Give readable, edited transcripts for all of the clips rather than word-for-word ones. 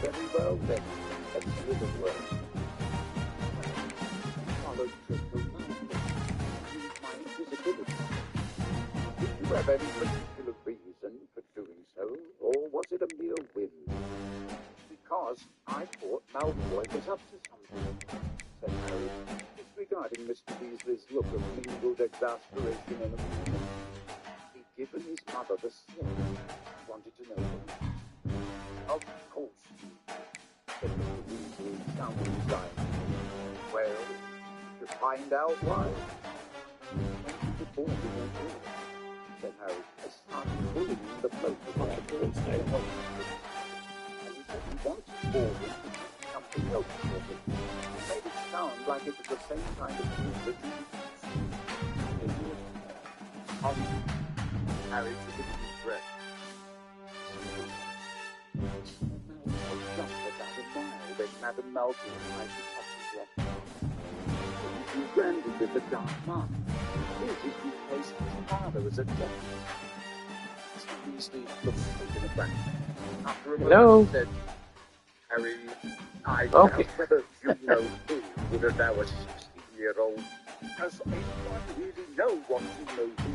Very well then, that's a little worse. Followed just around use my invisibility. Did you have any particular reason for doing so, or was it a mere whim? Because I thought Malfoy was up to something, said Harry, disregarding Mr. Weasley's look of mingled exasperation and amusement. He'd given his mother the slip, wanted to know why. Of course you, said Mr. Weasley, sounding resigned. Well, to find out why. Thank you for boarding your door, said Harry, as started pulling the float from the board's head. And he said he wanted boarding something else for him. It made it sound like it was the same kind of thing that he Harry took a deep breath. Just about a mile, then Madame Malfoy tried to touch his left arm. He branded with the dark mark. Here's his new place his father as a deputy. Mr. Weasley looked taken aback. After a moment, he said, Harry, I doubt whether you know who would allow a 16-year-old. Does anyone really know what you know who?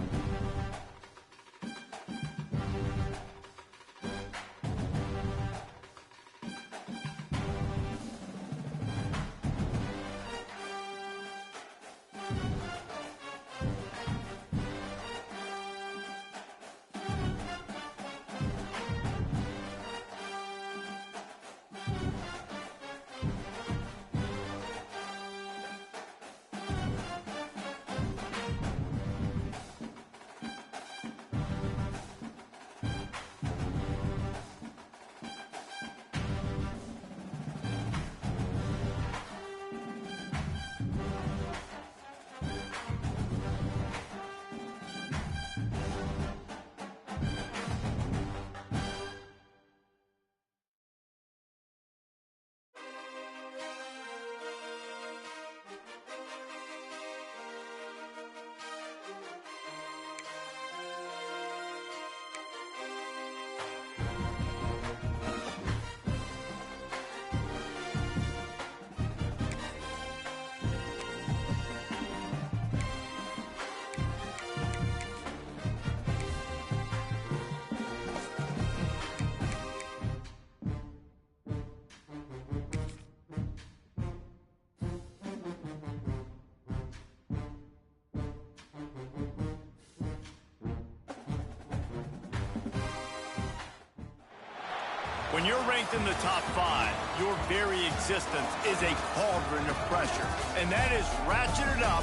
When you're ranked in the top 5, your very existence is a cauldron of pressure. And that is ratcheted up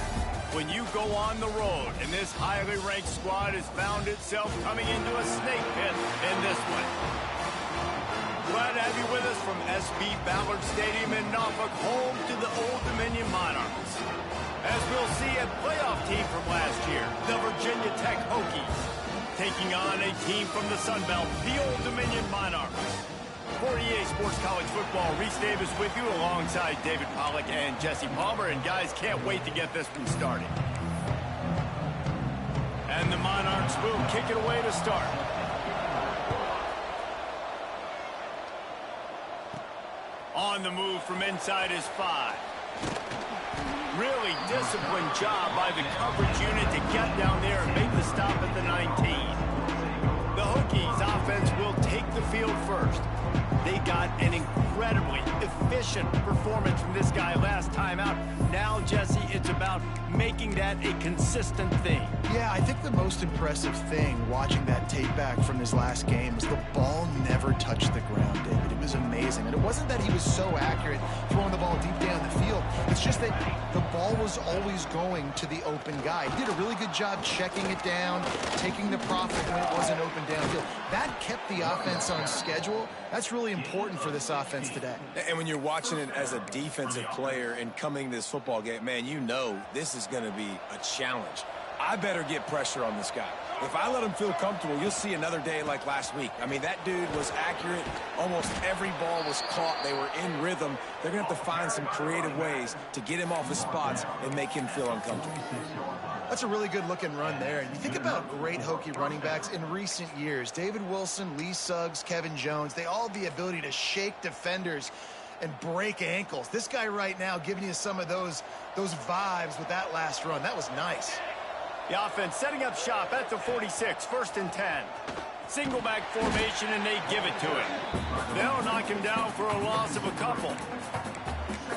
when you go on the road. And this highly ranked squad has found itself coming into a snake pit in this one. Glad to have you with us from SB Ballard Stadium in Norfolk, home to the Old Dominion Monarchs. As we'll see, a playoff team from last year, the Virginia Tech Hokies, taking on a team from the Sun Belt, the Old Dominion Monarchs. For EA Sports College Football, Reese Davis with you alongside David Pollack and Jesse Palmer. And guys, can't wait to get this one started. And the Monarchs will kick it away to start. On the move from inside is 5. Really disciplined job by the coverage unit to get down there and make the stop at the 19. The Hokies offense will take the field first. They got an incredibly efficient performance from this guy last time out. Now, Jesse, it's about making that a consistent thing. Yeah, I think the most impressive thing watching that tape back from his last game was the ball never touched the ground, David. It was amazing. And it wasn't that he was so accurate throwing the ball deep down the field. It's just that the ball was always going to the open guy. He did a really good job checking it down, taking the profit when it wasn't open downfield. That kept the offense on schedule. That's really important for this offense today. And when you're watching it as a defensive player and coming to this football game, man, you know this is going to be a challenge. I better get pressure on this guy. If I let him feel comfortable, you'll see another day like last week. I mean, that dude was accurate. Almost every ball was caught. They were in rhythm. They're going to have to find some creative ways to get him off his spots and make him feel uncomfortable. That's a really good-looking run there. And you think about great Hokie running backs in recent years. David Wilson, Lee Suggs, Kevin Jones, they all have the ability to shake defenders and break ankles. This guy right now giving you some of those vibes with that last run. That was nice. The offense setting up shop at the 46, 1st and 10. Single back formation, and they give it to him. They'll knock him down for a loss of a couple.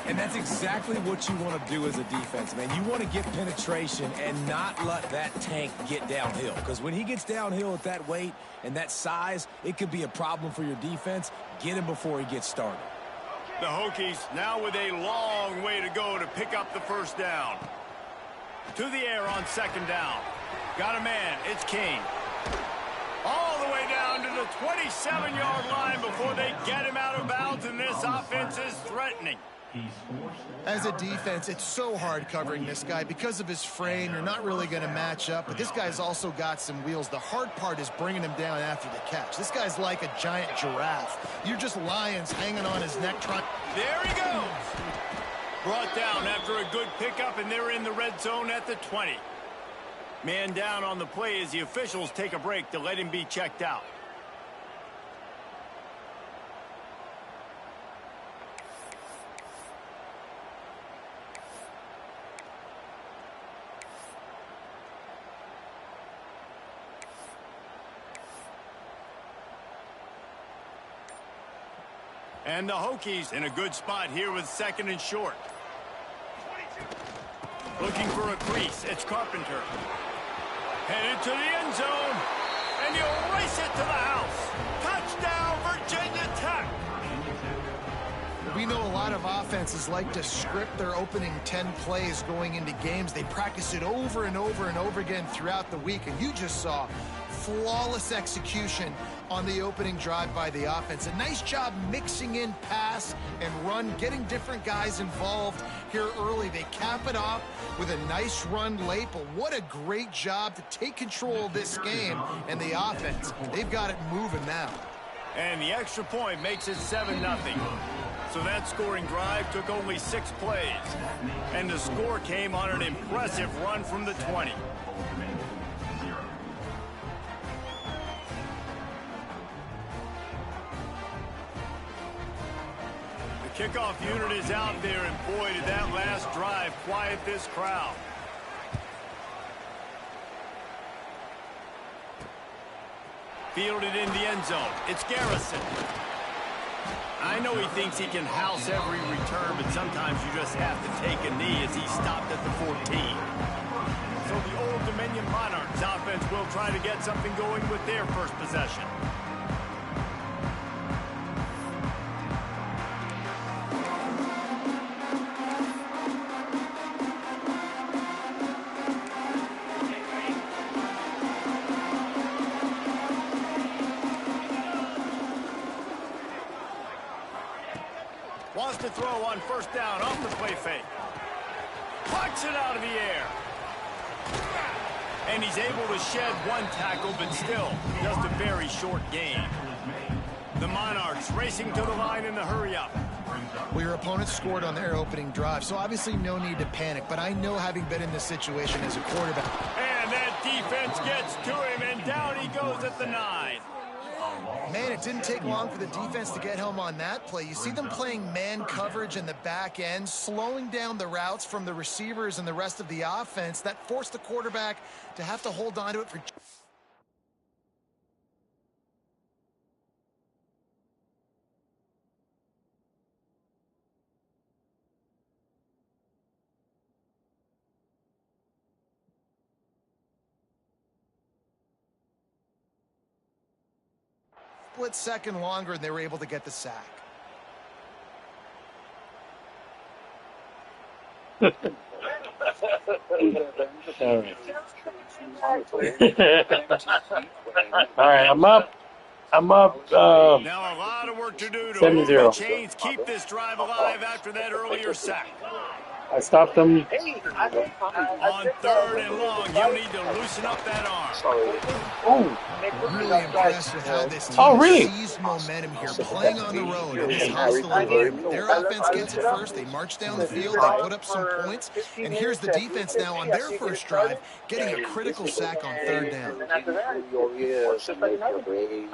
And that's exactly what you want to do as a defense, man. You want to get penetration and not let that tank get downhill. Because when he gets downhill at that weight and that size, it could be a problem for your defense. Get him before he gets started. The Hokies now with a long way to go to pick up the first down. To the air on 2nd down. Got a man. It's King. All the way down to the 27-yard line before they get him out of bounds, and this offense is threatening. As a defense, it's so hard covering this guy. Because of his frame, you're not really going to match up, but this guy's also got some wheels. The hard part is bringing him down after the catch. This guy's like a giant giraffe. You're just lions hanging on his neck trying. There he goes. Brought down after a good pickup, and they're in the red zone at the 20. Man down on the play as the officials take a break to let him be checked out. And the Hokies in a good spot here with 2nd and short. Looking for a crease. It's Carpenter. Headed to the end zone. And he'll race it to the house. Touchdown, Virginia Tech. We know a lot of offenses like to script their opening 10 plays going into games. They practice it over and over and over again throughout the week. And you just saw flawless execution on the opening drive by the offense. A nice job mixing in pass and run, getting different guys involved here early. They cap it off with a nice run late, but what a great job to take control of this game. And the offense, they've got it moving now. And the extra point makes it 7-0. So that scoring drive took only 6 plays. And the score came on an impressive run from the 20. The kickoff unit is out there, and boy, did that last drive quiet this crowd. Fielded in the end zone. It's Garrison. I know he thinks he can house every return, but sometimes you just have to take a knee as he stopped at the 14. So the Old Dominion Monarchs offense will try to get something going with their first possession. Wants to throw on 1st down off the play fake. Plucks it out of the air. And he's able to shed 1 tackle, but still just a very short gain. The Monarchs racing to the line in the hurry-up. Well, your opponent scored on their opening drive, so obviously no need to panic. But I know, having been in this situation as a quarterback. And that defense gets to him, and down he goes at the 9. Man, it didn't take long for the defense to get home on that play. You see them playing man coverage in the back end, slowing down the routes from the receivers and the rest of the offense. That forced the quarterback to have to hold on to it for... split second longer, and they were able to get the sack. All right. All right, I'm up. Now a lot of work to do to move the 7-0. chains, keep this drive alive after that earlier sack. I stopped them. On 3rd and long, he'll need to loosen up that arm. Oh, Really impressed with how this team really? seized momentum here, playing on the road in this hostile environment. Their offense gets it first. They march down the field. They put up some points. And here's the defense now on their first drive, getting a critical sack on 3rd down.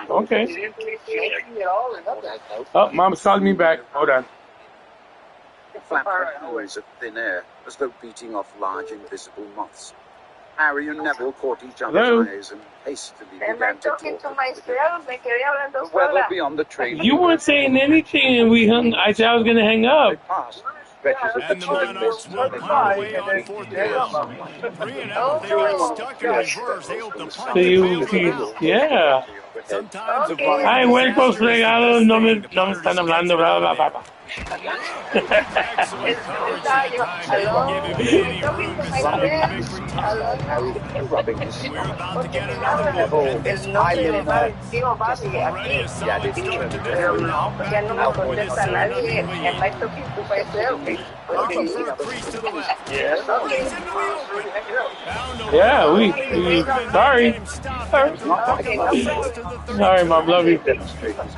okay. Oh, Mom's calling me back. Hold on. Flapped like noise of thin air, as though beating off large invisible moths. Harry and Neville caught each other's eyes and hastily began to talk. The weather beyond the train. You weren't saying anything, and we hung. I said I was gonna hang up. They passed stretches of And the Monarchs will punt away on 4th down. 3 and out, they got stuck in reverse. They hope the punt So you, bails them out. yeah. Sometimes a Ay, güey, pues fregado, no me están hablando, bla, bla, bla, bla. Excellent coverage that time. Didn't give him any room to set up a big return. We're about to get another look at this already a solid start to this one now. Back to work with this 7-0 lead. Looking for a crease to the left. Yeah. Gets into the open. Found a Yeah, way we to sorry. get him stopped after knocking him close to the 30. Sorry, Mom, love you.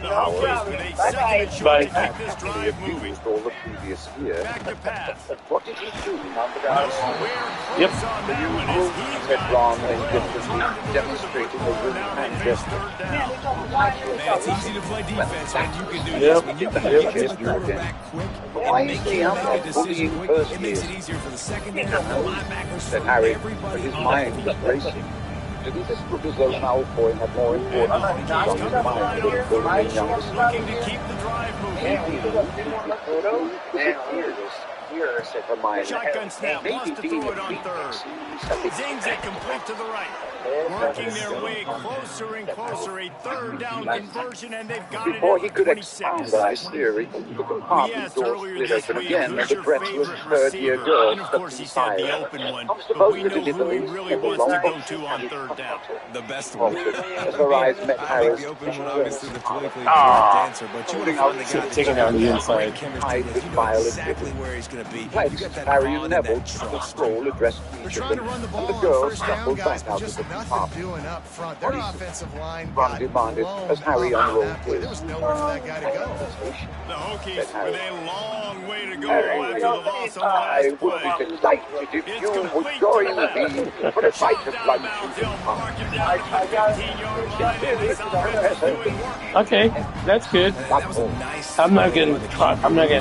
The Hokies with a second and short Bye. to keep this drive moving. All the previous year. Back to pass. What did he do? Nowhere Yep. close on that one as he Said got Ron it. and differently, demonstrating a willing Now hand they face gesture. 3rd down. Man, it's easy to play defense when you can do Yep. this. When you can Yep. get to the quarterback quick Why and is make he him out make there a decision bullying quick, first it makes it year? easier for the secondary and the linebackers Said for Harry, everybody but his on mind the was field. racing. Did he just look as though Malfoy had more And the important Hokies things come on to his the mind line than on bullying 3rd, youngsters? looking to keep the drive moving. Shotgun snap, wants to throw it on 3rd. Zings it complete to the right. Working their way closer and closer. A 3rd down conversion, and they've got it Before at he the could 26. expound his theory, the We compartment asked door earlier slid this open week, again who's as a your breathless favorite third-year receiver? girl And of course he stepped said the inside. open one, I'm but supposed we to know deliver who he these really little wants to long go boxes to on and 3rd down. The best one. as her eyes met I think Harry's. the open one obviously the politically Ah. correct answer, but you want to find the guy that Taking you out the have inside. great chemistry with. You know exactly where he's going to be. You Pledged got that Harry and bond and Neville that to trust. stroll addressed They're each of trying to them, run the and ball the on girl 1st down, shuffled guys, back but out of just the nothing compartment. doing up front. Their offensive line Ron got demanded blown as Harry up on unrolled that play. There was nowhere for that guy to go. The Hokies with a long way to go Harry, after the loss on the I last would play. be delighted if It's you would complete join to the left. me for a bite Chopped of out of lunch bounds. in the They'll park. mark him down to the 15-yard line, and this offense is doing work. Okay, that's good. That was a nice I'm not getting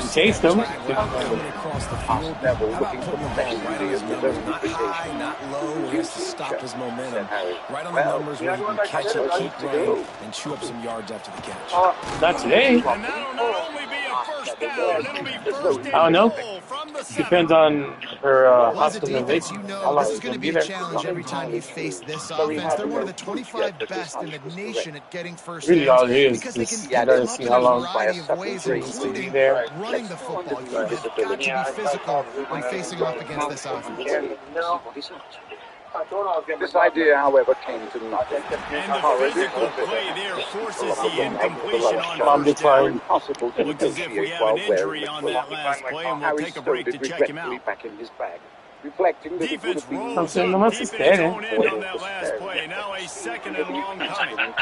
chase them. coming across the field. Neville How about looking putting the for ball right on his flexibility numbers, of not his own high, not low, where he has to stop his momentum. Right on the Well, numbers where he can catch it, keep running, and chew up some yards after the catch. Not today. And that'll not only be a first down, it'll be first and I don't know. goal from the 7. Depends on her Well, as a hospitalization. defense, you How know long this is she's going to gonna be a there. challenge every time you face this offense. They're one of the 25 best in the nation at getting first Really, all downs it is because they can just pick to them up see in how a long variety of ways, she's including there. running the football. You have got to be physical when facing off against this offense. This idea, however, came to nothing. And the physical play there forces the incompletion on Mom first declined. down. Impossible to Looks as if we negotiate have while an wearing injury the on cloak. that last play, and we'll Harry take a break stowed to it check him regretfully out. back in his bag, reflecting that it would Defense have been rolls saying, up, nomás keeping its espere. own end on that last play. Now a 2nd and long coming.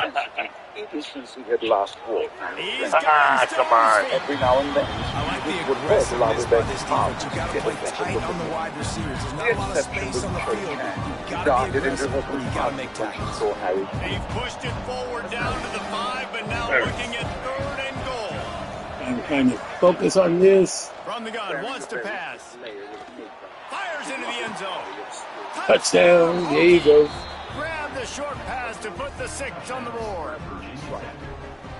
since he had last walked. He's got come on. Every now and then, I like the he would press a lot aggressiveness of by their this palms defense. You got to to get play a better tight look on at the him. wide receivers. There's not The a lot of exception space was on the Church field. Hand. You got to Darted be into aggressive, open and you got to make pass, tackles. saw Harry. They've pushed it forward down to the 5, but now looking at 3rd and goal. I'm trying to focus on this. From the gun, wants to pass. Fires into the end zone. Touchdown. There you go. Grab the short pass to put the 6 on the board.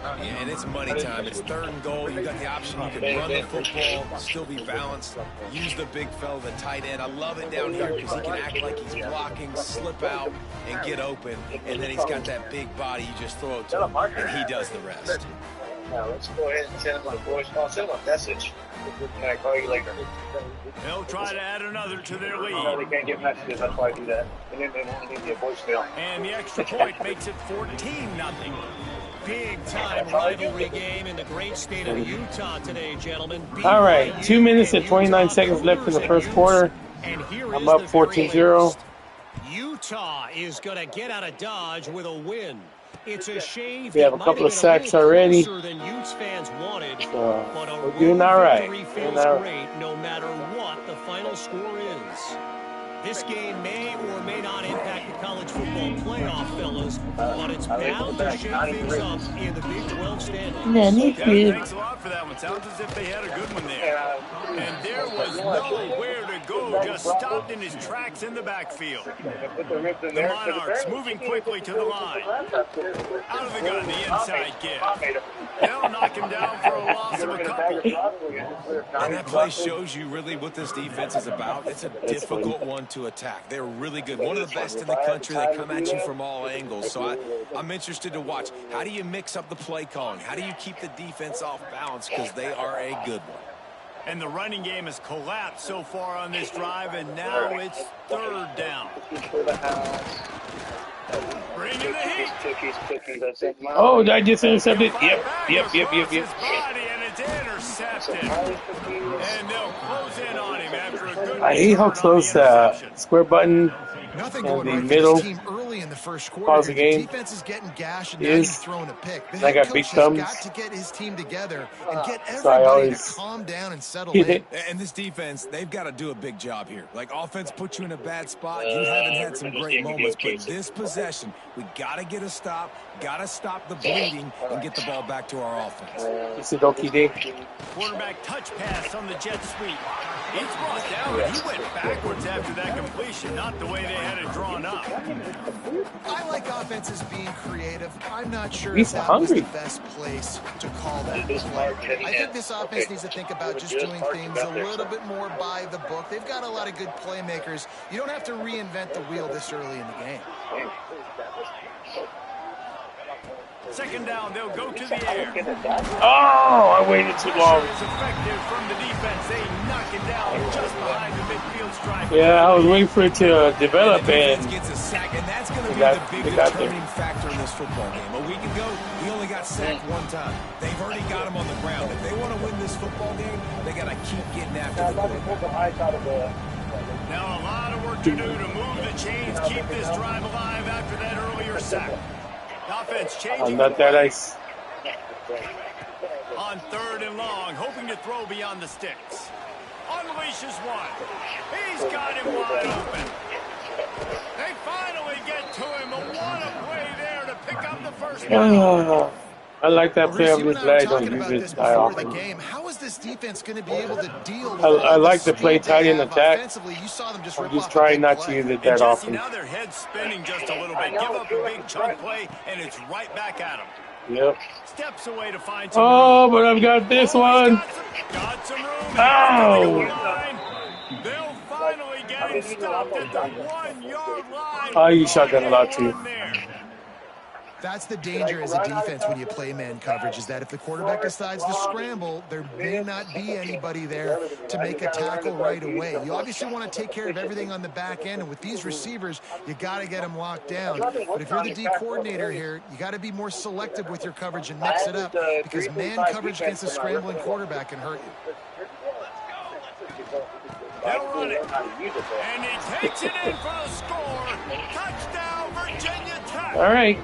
Yeah, and it's money time. It's 3rd and goal. You got the option. You can run the football, still be balanced. Use the big fella, the tight end. I love it down here because he can act like he's blocking, slip out, and get open. And then he's got that big body. You just throw it to him, and he does the rest. Now let's go ahead and send my voicemail. Send him a message. Can I call you later? They'll try to add another to their No, they lead. can't get messages. That's why I do that. And then they won't leave me a voicemail. And the extra point makes it 14-0. Big-time rivalry game in the great state of Utah today, gentlemen. All right, 2 minutes and 29 seconds left in the first quarter. And here I'm is up the very 14-0. latest. Utah is going to get out of Dodge with a win. It's a shave. We have a couple of sacks already. Than Utes fans wanted, So but a we're doing all right. victory feels great no matter what the final score is. This game may or may not impact the college football playoff, fellas, but it's bound to shake things up in the Big 12 standings. Kevin, thanks a lot for that one. Sounds as if they had a good one there. And there was nowhere to go, just stopped in his tracks in the backfield. The Monarchs moving quickly to the line. Out of the gun, the inside give. They'll knock him down for a loss of a couple. And that play shows you really what this defense is about. It's a difficult one to attack. They're really good. One of the best in the country. They come at you from all angles. So I'm interested to watch. How do you mix up the play calling? How do you keep the defense off balance? Because they are a good one. And the running game has collapsed so far on this drive, and now it's third down. Bring in the heat. Oh, I just intercepted. Yep. His body, and it's intercepted. And they'll close in on him after a good I hate how return on close the interception. square button Nothing in going the right middle for this team early in the first quarter. pause the The game defense is getting gashed, and now is- he's throwing a pick. The and I head got coach big has thumbs. got to get his team together and get So I everybody always to calm down and settle hit in. it. And this defense, they've got to do a big job here. Like, offense puts you in a bad spot. You haven't had some great moments, but this possession, we got to get a stop, got to stop the bleeding, and get the ball back to our offense. It's a Doki Day. Quarterback touch pass on the jet sweep. He's brought down, but he went backwards after that completion, not the way they had it drawn up. I like offenses being creative. I'm not sure He's if that hungry. was the best place to call that play. I think this offense needs to think about just doing things a little bit more by the book. They've got a lot of good playmakers. You don't have to reinvent the wheel this early in the game. Second down, they'll go to the air. Oh, I waited too long. Pressure is effective from the defense. They knock it down just behind the midfield stripe. Yeah, I was waiting for it to develop, The defense and gets a sack, and that's going to They be got- the they big got there. determining factor in this football game. A week ago, he only got sacked one time. They've already got him on the ground. If they want to win this football game, they got to keep getting after the quarterback. Now a lot of work to do to move the chains, keep this drive alive after that earlier sack. Offense I'm changing not that ice. on third and long, hoping to throw beyond the sticks. Unleashes one. He's got him wide open. They finally get to him, but what a play there to pick up the first down. I like that play Bruce, of you this and I were guy. Don't talking use about it this that before the often. game. How is this defense going to be able to deal with I all like the to play speed tight they in have attack. offensively? You saw them just I'm rip just off a trying big not to play. use it And that Jesse, often. now their head's spinning just a little bit. Give up a big chunk play, and it's right back at him. Yep. Steps away to find some Oh, room. but I've got this Oh, one. got some room. Ow. They'll finally get him stopped at the 1-yard line. Oh, you shotgun a lot too. That's the danger as a defense when you play man coverage, is that if the quarterback decides to scramble, there may not be anybody there to make a tackle right away. You obviously want to take care of everything on the back end, and with these receivers, you got to get them locked down. But if you're the D coordinator here, you got to be more selective with your coverage and mix it up, because man coverage against a scrambling quarterback can hurt you. They'll run it. And he takes it in for the score. Touchdown, Virginia Tech. All right.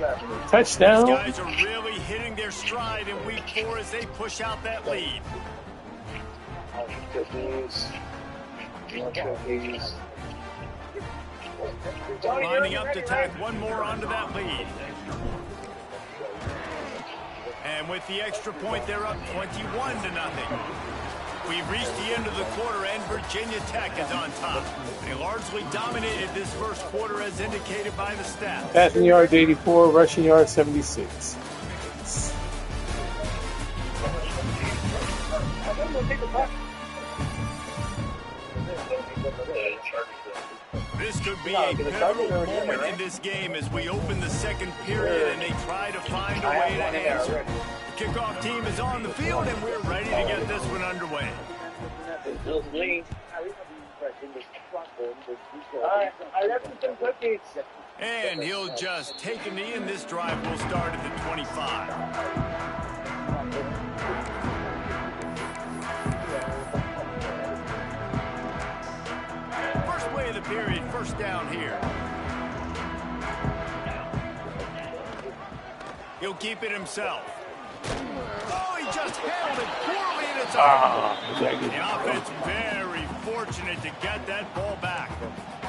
Touchdown. These guys are really hitting their stride in week 4 as they push out that lead. Lining up to tack one more onto that lead. And with the extra point, they're up 21-0. We've reached the end of the quarter, and Virginia Tech is on top. They largely dominated this first quarter as indicated by the stats. Passing yards 84, rushing yards 76. This could be a pivotal moment in this game as we open the second period and they try to find a way to answer. The kickoff team is on the field, and we're ready to get this one underway. Just lean. I left you some cookies. And he'll just take a knee, and this drive will start at the 25. First play of the period, first down here. He'll keep it himself. Oh, he just handled it poorly, and it's out. The offense very fortunate to get that ball back.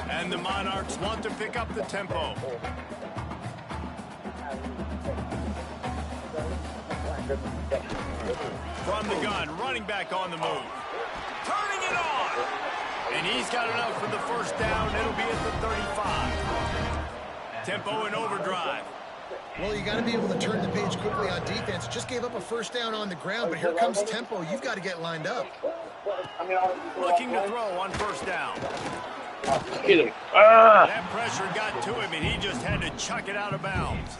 And the Monarchs want to pick up the tempo. From the gun, running back on the move. Turning it on! And he's got enough for the first down. It'll be at the 35. Tempo and overdrive. Well, you got to be able to turn the page quickly on defense. Just gave up a first down on the ground, but here comes tempo. You've got to get lined up. Looking to throw on first down. Ah! That pressure got to him, and he just had to chuck it out of bounds.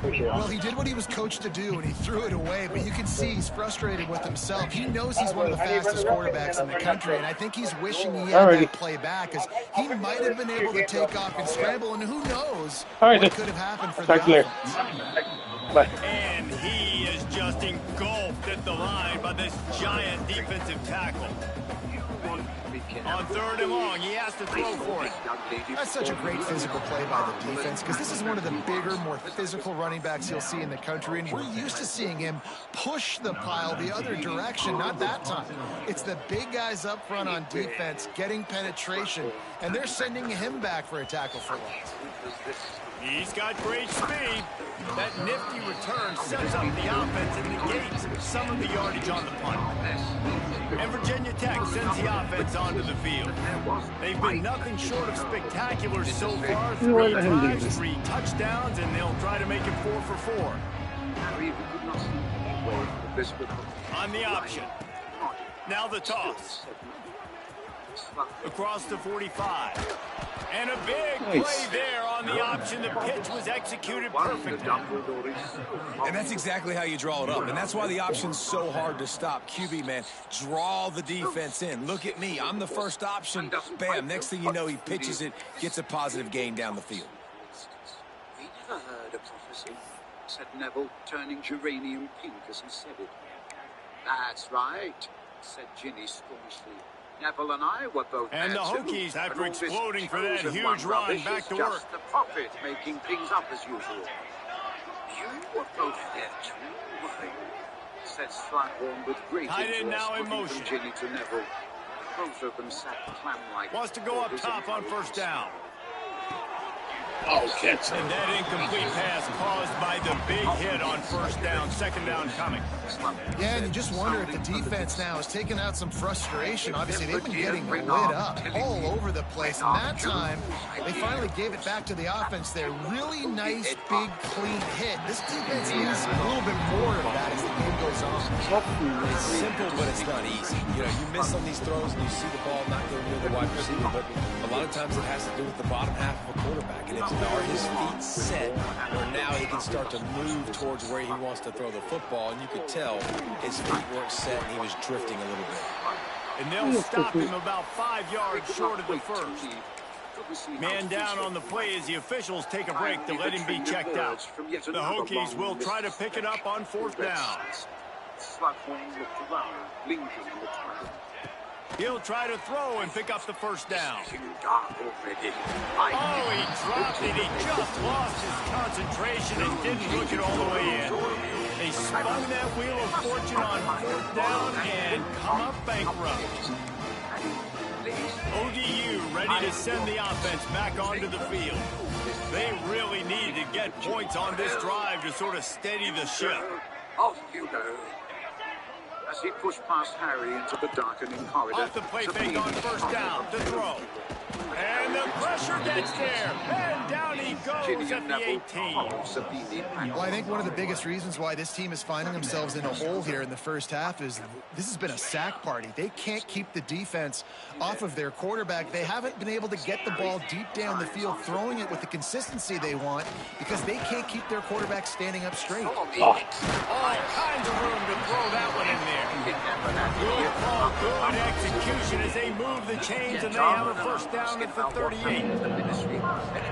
Well, he did what he was coached to do, and he threw it away, but you can see he's frustrated with himself. He knows he's one of the fastest quarterbacks in the country, and I think he's wishing he had that play back, because he might have been able to take off and scramble, and who knows what could have happened for the offense. And he is just engulfed at the line by this giant defensive tackle. On third and long, he has to throw for it. That's such a great physical play by the defense, because this is one of the bigger, more physical running backs you'll see in the country, and we're used to seeing him push the pile the other direction. Not that time. It's the big guys up front on defense getting penetration, and they're sending him back for a tackle for loss. He's got great speed. That nifty return sets up the offense and negates some of the yardage on the punt. And Virginia Tech sends the offense onto the field. They've been nothing short of spectacular so far. 3 drives, 3 touchdowns, and they'll try to make it 4 for 4. On the option. Now the toss. Across the 45. And a big play there on the option. The pitch was executed perfectly. And that's exactly how you draw it up. And that's why the option's so hard to stop. QB, man, draw the defense in. Look at me. I'm the first option. Bam. Next thing you know, he pitches it, gets a positive gain down the field. We never heard a prophecy, said Neville, turning geranium pink as he said it. That's right, said Ginny staunchly. Neville and I were both and the Hokies, after exploding for that huge run, back to work. Just the prophet making things up as usual. You were both there too, were, said Slughorn with great interest, now in motion. From Ginny to Neville. Both of them sat clam-like. Wants to go up top on first down. Oh, catch. And that incomplete pass caused by the big hit on first down, second down coming. Yeah, and you just wonder if the defense now has taken out some frustration. Obviously, they've been getting lit up all over the place. And that time, they finally gave it back to the offense there. Really nice, big, clean hit. This defense needs a little bit more of that as the game goes on. It's simple, but it's not easy. You know, you miss on these throws and you see the ball not go near the wide receiver, but a lot of times it has to do with the bottom half of a quarterback. And it's are his feet set where now he can start to move towards where he wants to throw the football, and you could tell his feet weren't set and he was drifting a little bit. And they'll stop him about 5 yards short of the first. Man down on the play as the officials take a break to let him be checked out. The Hokies will try to pick it up on fourth down. He'll try to throw and pick up the first down. Oh, he dropped it. He just lost his concentration and didn't look it all the way in. They spun that wheel of fortune on fourth down and come up bankrupt. ODU ready to send the offense back onto the field. They really need to get points on this drive to sort of steady the ship. Off you go. As he pushed past Harry into the darkening corridor. Off the play fake on first down to throw. And the pressure gets there, and down he goes at the 18. Well, I think one of the biggest reasons why this team is finding themselves in a hole here in the first half is this has been a sack party. They can't keep the defense off of their quarterback. They haven't been able to get the ball deep down the field, throwing it with the consistency they want because they can't keep their quarterback standing up straight. All kinds of room to throw that one in there. Good call, good execution as they move the chains and they have a first down at the 38.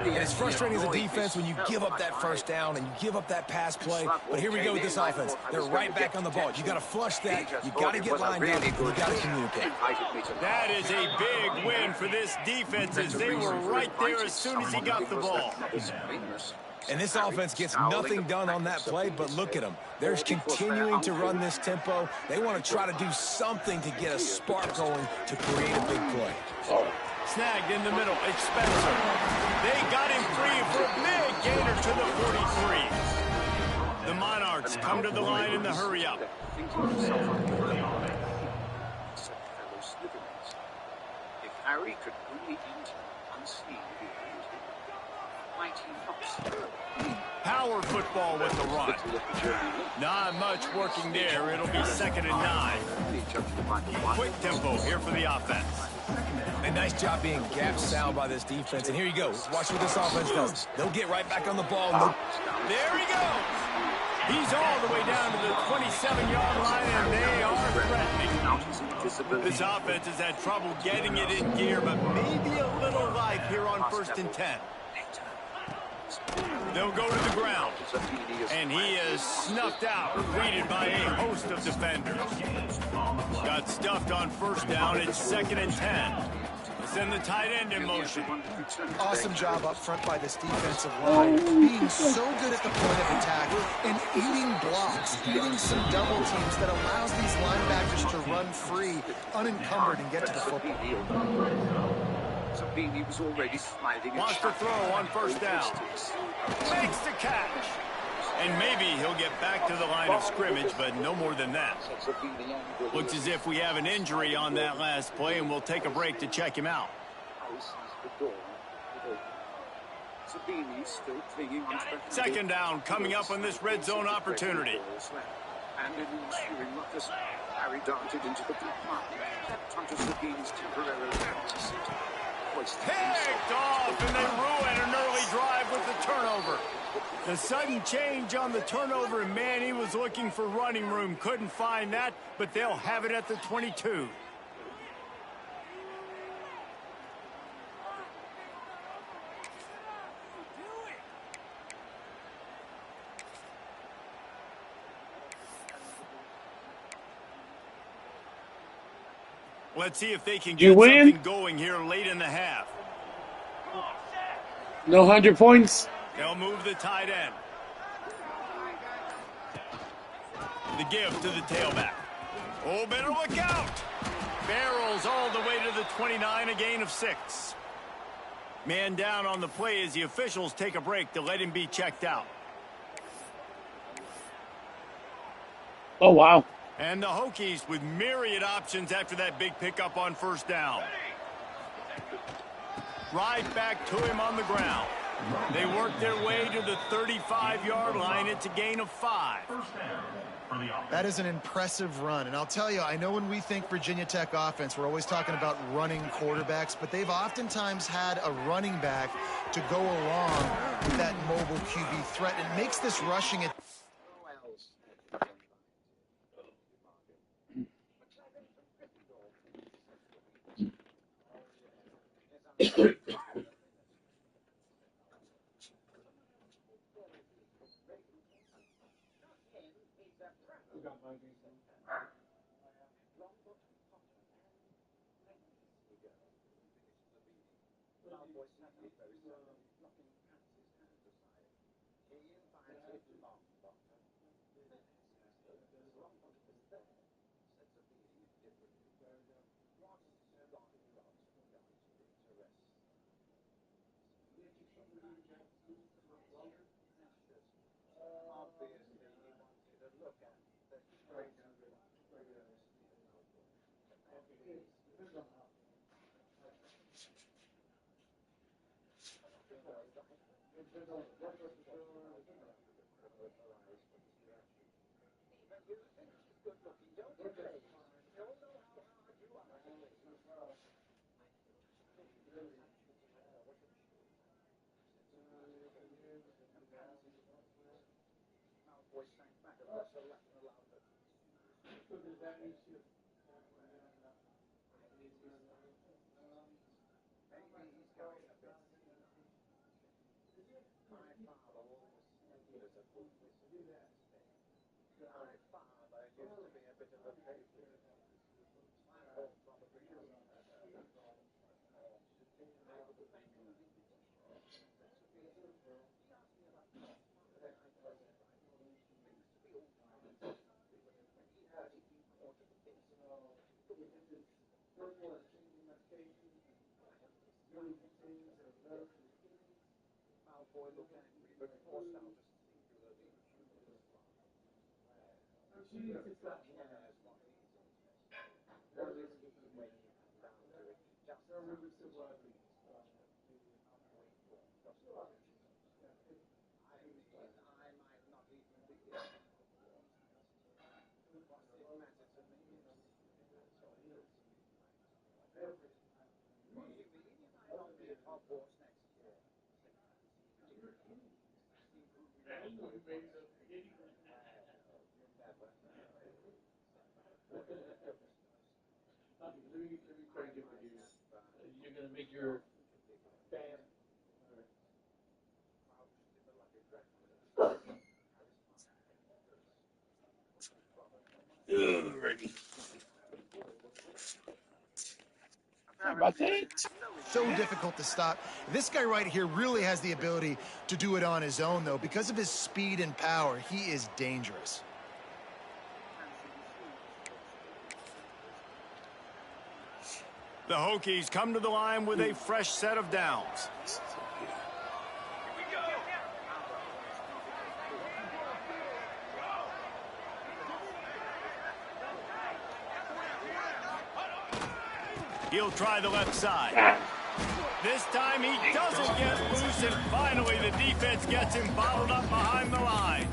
And it's frustrating as a defense when you give up that first down and you give up that pass play. But here we go with this offense. They're right back on the ball. You got to flush that. You got to get lined up. You got to communicate. That is a big win for this defense as they were right there as soon as he got the ball. And this offense gets nothing done on that play, but look at them. They're continuing to run this tempo. They want to try to do something to get a spark going to create a big play. Snagged in the middle, it's Spencer. They got him free for a big gainer to the 43. The Monarchs come to the line in the hurry-up. If Harry could only eat unseen, mighty fox. Power football with the run. Not much working there. It'll be 2nd and 9. Quick tempo here for the offense. A nice job being gap sound by this defense. And here you go. Watch what this offense does. They'll get right back on the ball. There he goes. He's all the way down to the 27-yard line, and they are threatening. This offense has had trouble getting it in gear, but maybe a little life here on 1st and 10. They'll go to the ground, and he is snuffed out, greeted by a host of defenders. Got stuffed on 1st down. It's 2nd and 10. Send the tight end in motion. Awesome job up front by this defensive line, being so good at the point of attack and eating blocks, eating some double teams that allows these linebackers to run free, unencumbered, and get to the football. Zabini was already smiling. Wants to throw on 1st down. Makes the catch. And maybe he'll get back to the line of scrimmage, but no more than that. Looks as if we have an injury on that last play, and we'll take a break to check him out. Second down coming up on this red zone opportunity. And in the ensuing ruckus, Harry darted into the deep mud, kept onto Zabini's temporarily empty seat. Picked off, and they ruin an early drive with the turnover. The sudden change on the turnover, and man, he was looking for running room. Couldn't find that, but they'll have it at the 22. Let's see if they can get something going here late in the half. No 100 points. They'll move the tight end. The give to the tailback. Oh, better look out. Barrels all the way to the 29, a gain of 6. Man down on the play as the officials take a break to let him be checked out. Oh, wow. And the Hokies with myriad options after that big pickup on 1st down. Right back to him on the ground. They work their way to the 35-yard line. It's a gain of 5. That is an impressive run. And I'll tell you, I know when we think Virginia Tech offense, we're always talking about running quarterbacks, but they've oftentimes had a running back to go along with that mobile QB threat. It makes this rushing it. About that. So difficult to stop. This guy right here really has the ability to do it on his own, though. Because of his speed and power, he is dangerous. The Hokies come to the line with a fresh set of downs. He'll try the left side. This time he doesn't get loose, and finally the defense gets him bottled up behind the line.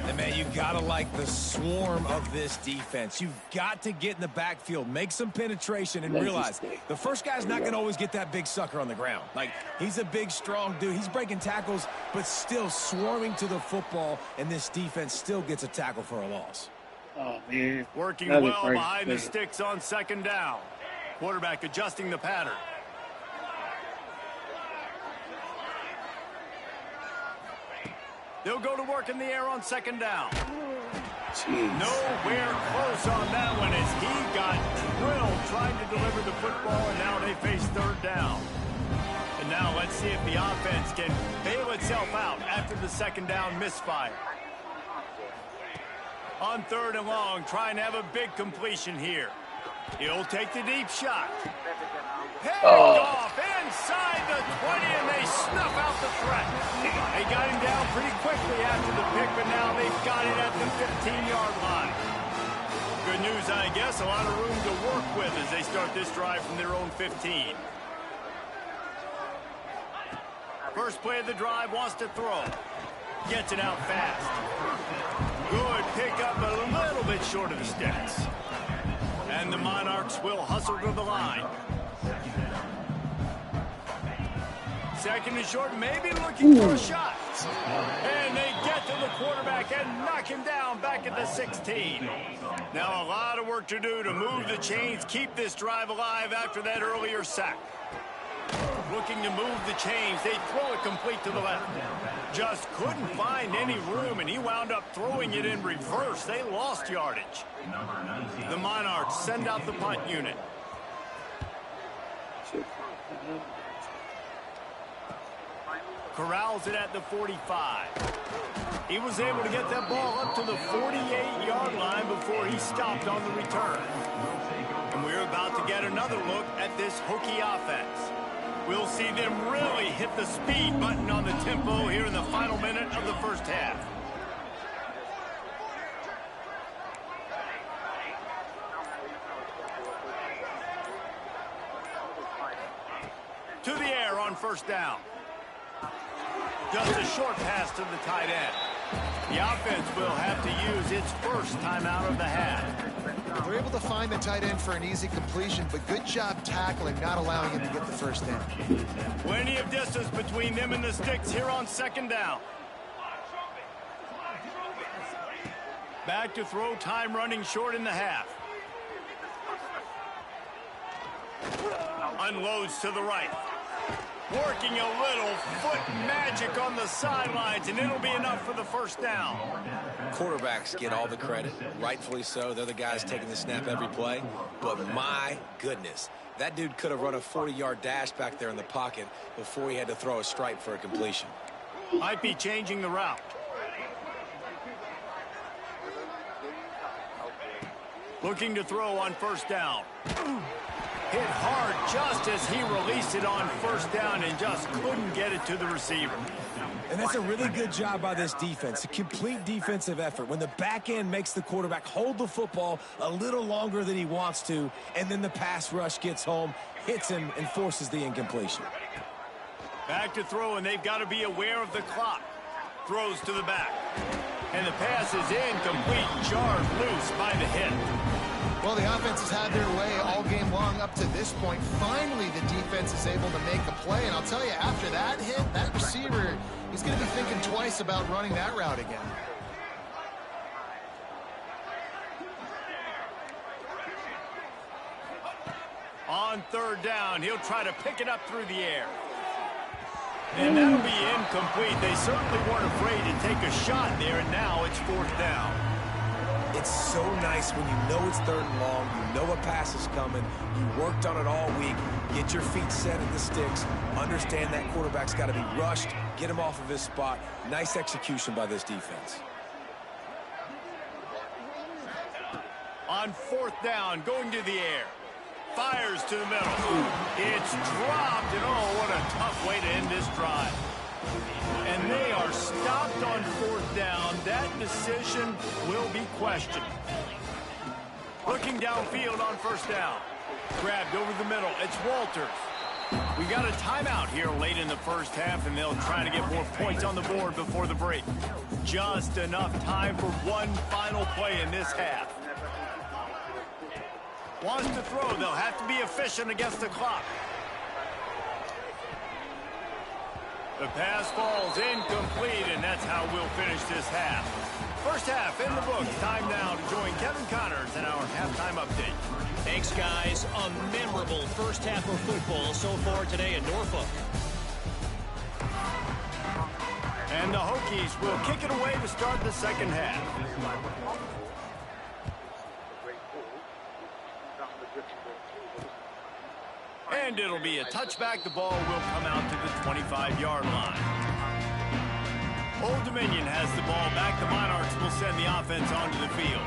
And man, you gotta like the swarm of this defense. You've got to get in the backfield, make some penetration, and realize the first guy's not gonna always get that big sucker on the ground. Like, he's a big, strong dude. He's breaking tackles, but still swarming to the football, and this defense still gets a tackle for a loss. Oh, man. Working well behind the sticks on second down. Quarterback adjusting the pattern. They'll go to work in the air on second down. Jeez. Nowhere close on that one as he got drilled trying to deliver the football, and now they face third down. And now let's see if the offense can bail itself out after the second down misfire. On third and long, trying to have a big completion here. He'll take the deep shot. Picked off inside the 20, and they snuff out the threat. They got him down pretty quickly after the pick, but now they've got it at the 15-yard line. Good news, I guess. A lot of room to work with as they start this drive from their own 15. First play of the drive, wants to throw. Gets it out fast. Good pickup, but a little bit short of the sticks. And the Monarchs will hustle to the line. Second and short, maybe looking for a shot. And they get to the quarterback and knock him down back at the 16. Now a lot of work to do to move the chains, keep this drive alive after that earlier sack. Looking to move the chains, they throw it complete to the left. Just couldn't find any room, and he wound up throwing it in reverse. They lost yardage. The Monarchs send out the punt unit. Corrals it at the 45. He was able to get that ball up to the 48-yard line before he stopped on the return. And we're about to get another look at this Hokie offense. We'll see them really hit the speed button on the tempo here in the final minute of the first half. To the air on first down. Just a short pass to the tight end. The offense will have to use its first timeout of the half. They're able to find the tight end for an easy completion, but good job tackling, not allowing him to get the first down. Plenty of distance between them and the sticks here on second down. Back to throw, time running short in the half. Unloads to the right. Working a little foot magic on the sidelines, and it'll be enough for the first down. Quarterbacks get all the credit, rightfully so. They're the guys taking the snap every play. But my goodness, that dude could have run a 40-yard dash back there in the pocket before he had to throw a stripe for a completion. Might be changing the route. Looking to throw on first down. Hit hard just as he released it on first down and just couldn't get it to the receiver. And that's a really good job by this defense, a complete defensive effort. When the back end makes the quarterback hold the football a little longer than he wants to, and then the pass rush gets home, hits him, and forces the incompletion. Back to throw, and they've got to be aware of the clock. Throws to the back. And the pass is incomplete, jarred loose by the hit. Well, the offense has had their way all game long up to this point. Finally, the defense is able to make a play. And I'll tell you, after that hit, that receiver, he's going to be thinking twice about running that route again. On third down, he'll try to pick it up through the air. And that'll be incomplete. They certainly weren't afraid to take a shot there, and now it's fourth down. It's so nice when you know it's third and long, you know a pass is coming, you worked on it all week, get your feet set at the sticks, understand that quarterback's got to be rushed, get him off of his spot. Nice execution by this defense. On fourth down, going to the air. Fires to the middle. It's dropped, and oh, what a tough way to end this drive. And they are stopped on fourth down. That decision will be questioned. Looking downfield on first down. Grabbed over the middle. It's Walters. We got a timeout here late in the first half, and they'll try to get more points on the board before the break. Just enough time for one final play in this half. Wants to throw. They'll have to be efficient against the clock. The pass falls incomplete, and that's how we'll finish this half. First half in the books. Time now to join Kevin Connors in our halftime update. Thanks, guys. A memorable first half of football so far today in Norfolk. And the Hokies will kick it away to start the second half. And it'll be a touchback. The ball will come out to the 25-yard line. Old Dominion has the ball back. The Monarchs will send the offense onto the field.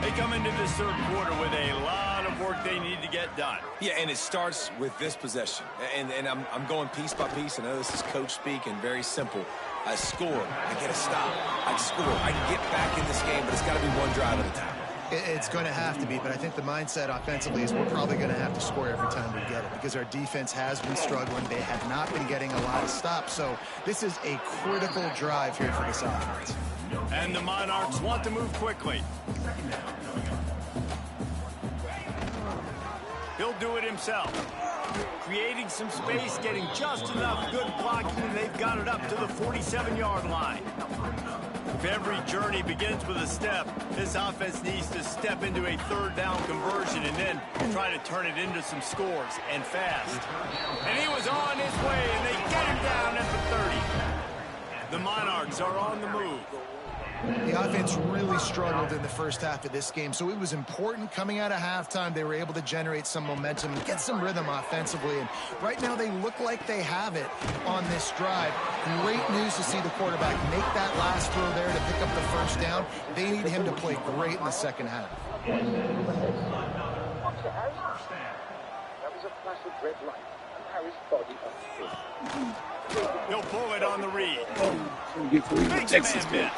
They come into this third quarter with a lot of work they need to get done. Yeah, and it starts with this possession. And I'm going piece by piece. I know this is coach speak and very simple. I score. I get a stop. I score. I can get back in this game, but it's got to be one drive at a time. It's going to have to be, but I think the mindset offensively is we're probably going to have to score every time we get it because our defense has been struggling. They have not been getting a lot of stops, so this is a critical drive here for this offense. And the Monarchs want to move quickly. He'll do it himself. Creating some space, getting just enough good blocking, and they've got it up to the 47-yard line. If every journey begins with a step, this offense needs to step into a third down conversion and then try to turn it into some scores, and fast. And he was on his way, and they get him down at the 30. The Monarchs are on the move. The offense really struggled in the first half of this game, so it was important coming out of halftime. They were able to generate some momentum and get some rhythm offensively, and right now they look like they have it on this drive. Great news to see the quarterback make that last throw there to pick up the first down. They need him to play great in the second half. That was a flash of red light, and Harry's body up. He'll pull it on the read. Big Texas man miss.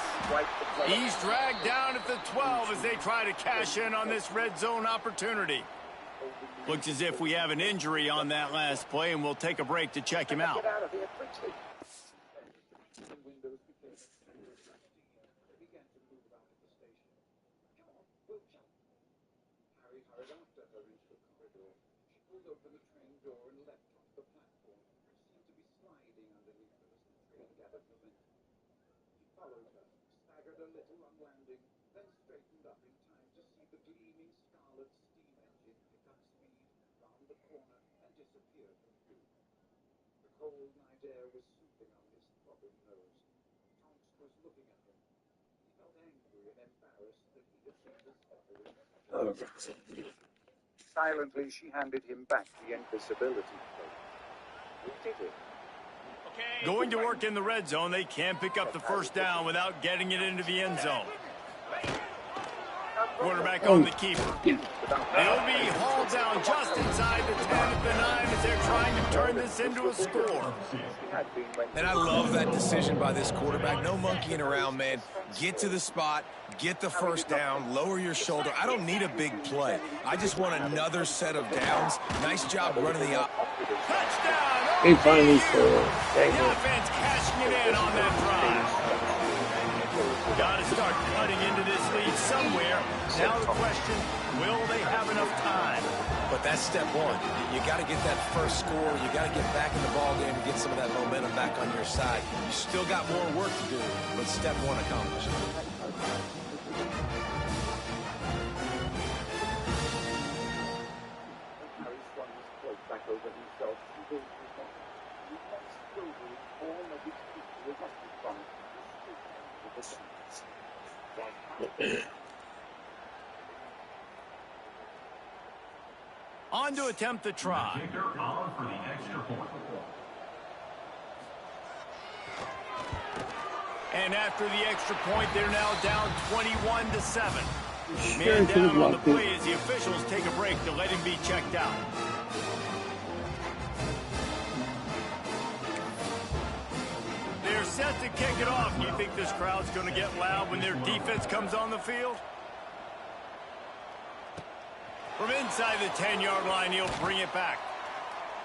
He's dragged down at the 12 as they try to cash in on this red zone opportunity. Looks as if we have an injury on that last play, and we'll take a break to check him out. Get out of here quickly. gathered momentum. He followed her, staggered a little on landing, then straightened up in time to see the gleaming scarlet steam engine pick up speed, round the corner, and disappear from view. The cold night air was soothing on his throbbing nose. Tonks was looking at him. He felt angry and embarrassed that he had seen his father. Silently, she handed him back the invisibility cloak. He did it. Going to work in the red zone, they can't pick up the first down without getting it into the end zone. Quarterback on the keeper. They'll be hauled down just inside the 10 at the 9 as they're trying to turn this into a score. And I love that decision by this quarterback. No monkeying around, man. Get to the spot, get the first down, lower your shoulder. I don't need a big play. I just want another set of downs. Nice job running the up. Touchdown! He finally scored. The offense cashing it in on that drive. Got to start cutting into this lead somewhere. Now the question, will they have enough time? But that's step one. You got to get that first score. You got to get back in the ball game and get some of that momentum back on your side. You still got more work to do, but step one accomplished. Harry swung his cloak back over himself. He gave himself. He next slowly all of his people were not in front. He stood On to attempt the try. And after the extra point, they're now down 21-7. Man down on the play as the officials take a break to let him be checked out. They're set to kick it off. Do you think this crowd's going to get loud when their defense comes on the field? From inside the 10-yard line, he'll bring it back.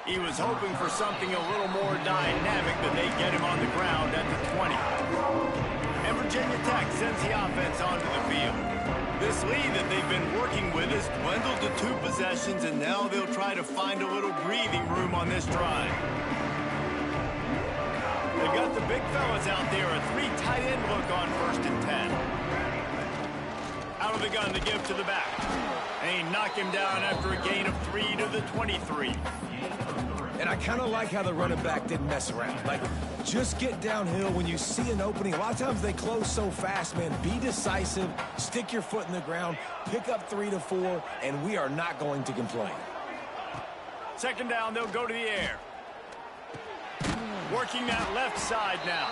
He was hoping for something a little more dynamic, but they get him on the ground at the 20. And Virginia Tech sends the offense onto the field. This lead that they've been working with has dwindled to 2 possessions, and now they'll try to find a little breathing room on this drive. They've got the big fellas out there, a 3 tight end look on 1st and 10. Out of the gun to give to the back. They knock him down after a gain of 3 to the 23. And I kind of like how the running back didn't mess around. Like, just get downhill when you see an opening. A lot of times they close so fast, man. Be decisive, stick your foot in the ground, pick up 3 to 4, and we are not going to complain. 2nd down, they'll go to the air. Working that left side now.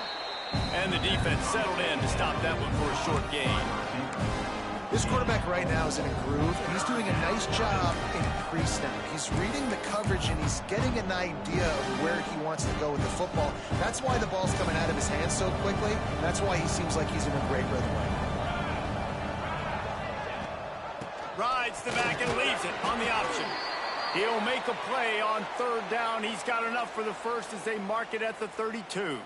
And the defense settled in to stop that one for a short gain. This quarterback right now is in a groove, and he's doing a nice job in pre-snap. He's reading the coverage, and he's getting an idea of where he wants to go with the football. That's why the ball's coming out of his hands so quickly. That's why he seems like he's in a great rhythm right now. Rides the back and leaves it on the option. He'll make a play on 3rd down. He's got enough for the first as they mark it at the 32.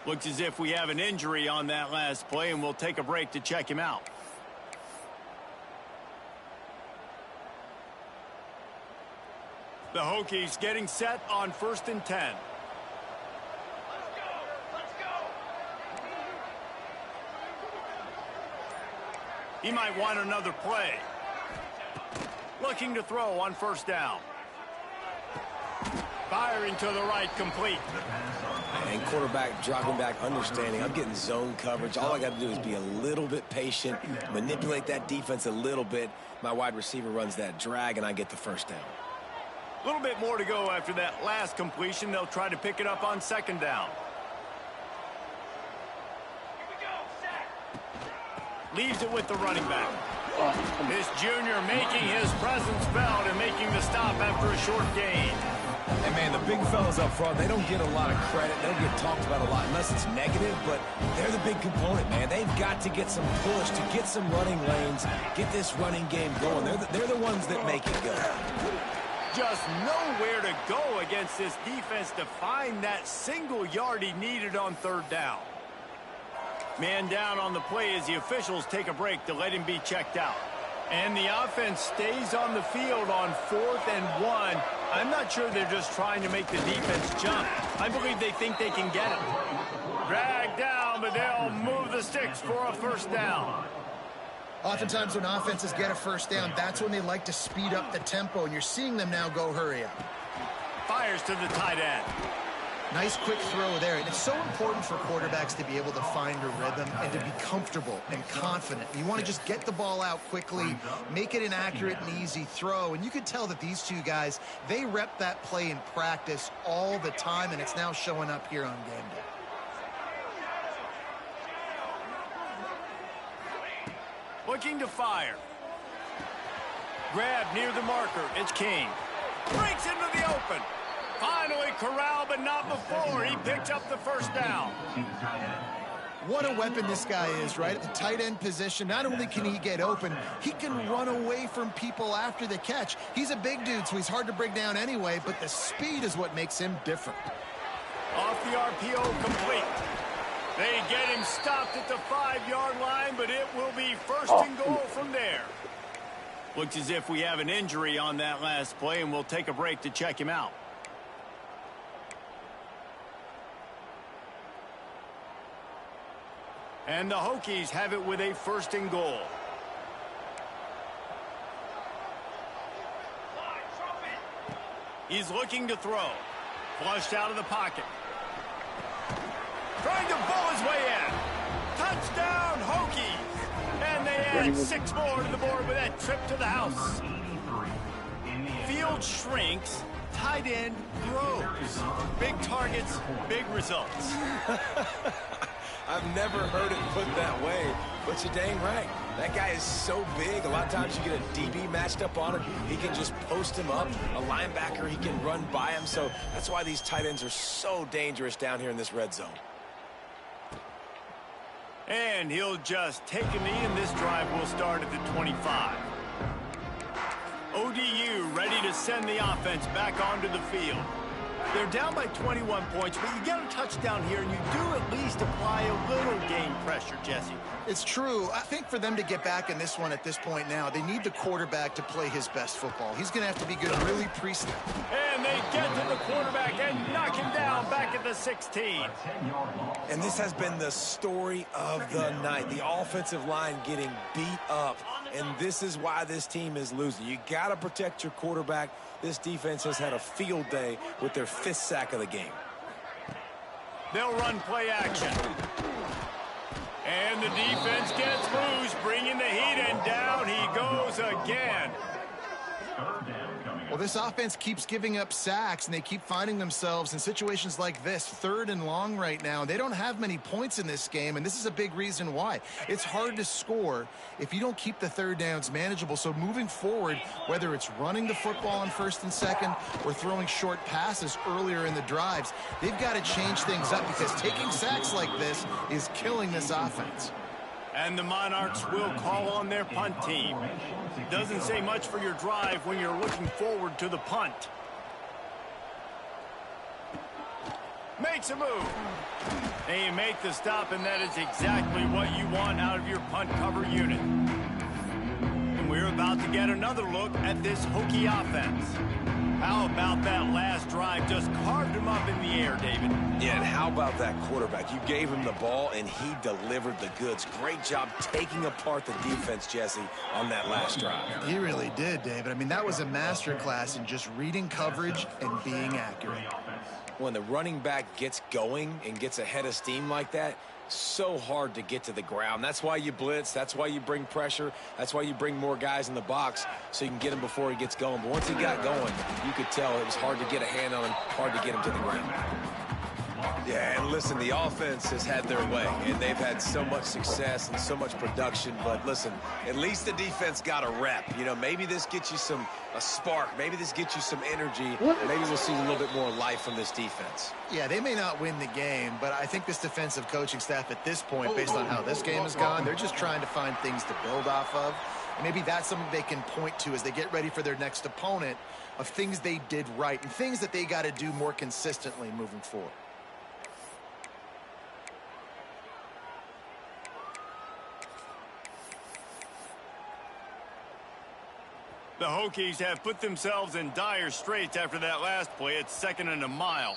Looks as if we have an injury on that last play, and we'll take a break to check him out. The Hokies getting set on 1st and 10. Let's go! He might want another play. Looking to throw on 1st down. Firing to the right, complete. And quarterback dropping back, understanding. I'm getting zone coverage. All I got to do is be a little bit patient, manipulate that defense a little bit. My wide receiver runs that drag, and I get the 1st down. A little bit more to go after that last completion. They'll try to pick it up on 2nd down. Here we go, set. Leaves it with the running back. This junior making his presence felt and making the stop after a short gain. And, man, the big fellas up front, they don't get a lot of credit. They don't get talked about a lot unless it's negative, but they're the big component, man. They've got to get some push, to get some running lanes, get this running game going. They're the ones that make it go. Just nowhere to go against this defense to find that single yard he needed on 3rd down. Man down on the play as the officials take a break to let him be checked out. And the offense stays on the field on 4th and 1 I'm not sure they're just trying to make the defense jump. I believe they think they can get it. Drag down, but they'll move the sticks for a first down. Oftentimes when offenses get a first down, that's when they like to speed up the tempo, and you're seeing them now go hurry up. Fires to the tight end. Nice quick throw there. And it's so important for quarterbacks to be able to find a rhythm and to be comfortable and confident. You want to just get the ball out quickly, make it an accurate and easy throw. And you can tell that these two guys, they rep that play in practice all the time, and it's now showing up here on game day. Looking to fire. Grab near the marker. It's King. Breaks into the open. Finally corralled, but not before. He picked up the first down. What a weapon this guy is, right? At the tight end position, not only can he get open, he can run away from people after the catch. He's a big dude, so he's hard to bring down anyway, but the speed is what makes him different. Off the RPO, complete. They get him stopped at the 5-yard line, but it will be first and goal from there. Looks as if we have an injury on that last play, and we'll take a break to check him out. And the Hokies have it with a first and goal. He's looking to throw. Flushed out of the pocket. Trying to bull his way in. Touchdown, Hokies. And they add 6 more to the board with that trip to the house. Field shrinks. Tight end grows. Big targets, big results. I've never heard it put that way, but you're dang right. That guy is so big. A lot of times you get a DB matched up on him. He can just post him up. A linebacker, he can run by him. So that's why these tight ends are so dangerous down here in this red zone. And he'll just take a knee, and this drive will start at the 25. ODU ready to send the offense back onto the field. They're down by 21 points, but you get a touchdown here, and you do at least apply a little game pressure, Jesse. It's true. I think for them to get back in this one at this point now, they need the quarterback to play his best football. He's going to have to be good really pre-snap. And they get to the quarterback and knock him down back at the 16. And this has been the story of the night. The offensive line getting beat up, and this is why this team is losing. You got to protect your quarterback. This defense has had a field day with their 5th sack of the game. They'll run play action. And the defense gets loose, bringing the heat, and down he goes again. Well, this offense keeps giving up sacks, and they keep finding themselves in situations like this, 3rd and long right now. They don't have many points in this game, and this is a big reason why. It's hard to score if you don't keep the 3rd downs manageable. So moving forward, whether it's running the football on 1st and 2nd or throwing short passes earlier in the drives, they've got to change things up because taking sacks like this is killing this offense. And the Monarchs will call on their punt team. Doesn't say much for your drive when you're looking forward to the punt. Makes a move. And you make the stop, and that is exactly what you want out of your punt cover unit. And we're about to get another look at this Hokie offense. How about that last drive? Just carved him up in the air, David. Yeah, and how about that quarterback? You gave him the ball, and he delivered the goods. Great job taking apart the defense, Jesse, on that last drive. He really did, David. I mean, that was a masterclass in just reading coverage and being accurate. When the running back gets going and gets ahead of steam like that, so hard to get to the ground. That's why you blitz. That's why you bring pressure. That's why you bring more guys in the box so you can get him before he gets going. But once he got going, you could tell it was hard to get a hand on him, hard to get him to the ground. Yeah, and listen, the offense has had their way, and they've had so much success and so much production. But listen, at least the defense got a rep. You know, maybe this gets you a spark. Maybe this gets you some energy. Maybe we'll see a little bit more life from this defense. Yeah, they may not win the game, but I think this defensive coaching staff at this point, based on how this game has gone, they're just trying to find things to build off of. And maybe that's something they can point to as they get ready for their next opponent of things they did right and things that they got to do more consistently moving forward. The Hokies have put themselves in dire straits after that last play. It's 2nd and a mile.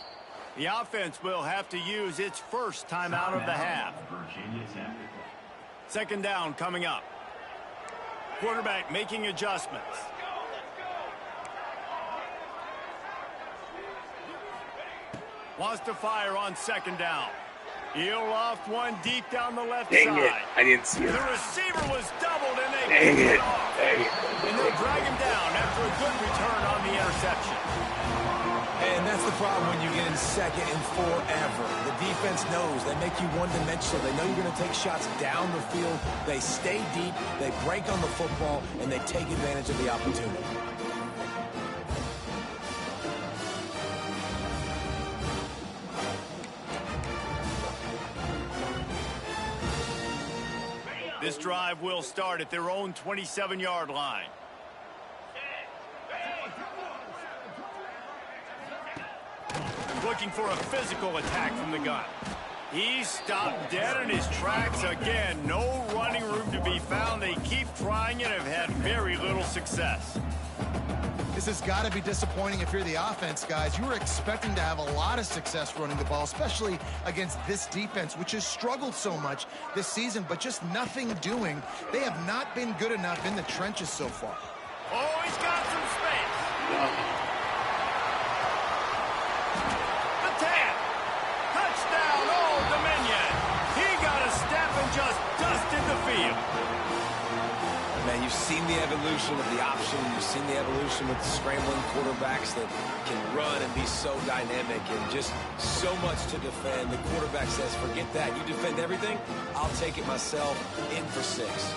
The offense will have to use its first timeout of the half. 2nd down coming up. Quarterback making adjustments. Wants to fire on 2nd down. He'll loft one deep down the left side. Dang it. I didn't see it. The receiver was doubled, and they Dang picked it. it off. Dang it. And they'll drag him down after a good return on the interception. And that's the problem when you get in 2nd and forever. The defense knows. They make you one-dimensional. They know you're going to take shots down the field. They stay deep. They break on the football, and they take advantage of the opportunity. This drive will start at their own 27-yard line. Looking for a physical attack from the gun. He's stopped dead in his tracks again. No running room to be found. They keep trying and have had very little success. This has got to be disappointing if you're the offense, guys. You were expecting to have a lot of success running the ball, especially against this defense, which has struggled so much this season, but just nothing doing. They have not been good enough in the trenches so far. Oh, he's got some space. The 10. Touchdown, Old Dominion. He got a step and just dusted the field. Man, you've seen the evolution of the option. You've seen the evolution with the scrambling quarterbacks that can run and be so dynamic and just so much to defend. The quarterback says, forget that. You defend everything, I'll take it myself. In for 6.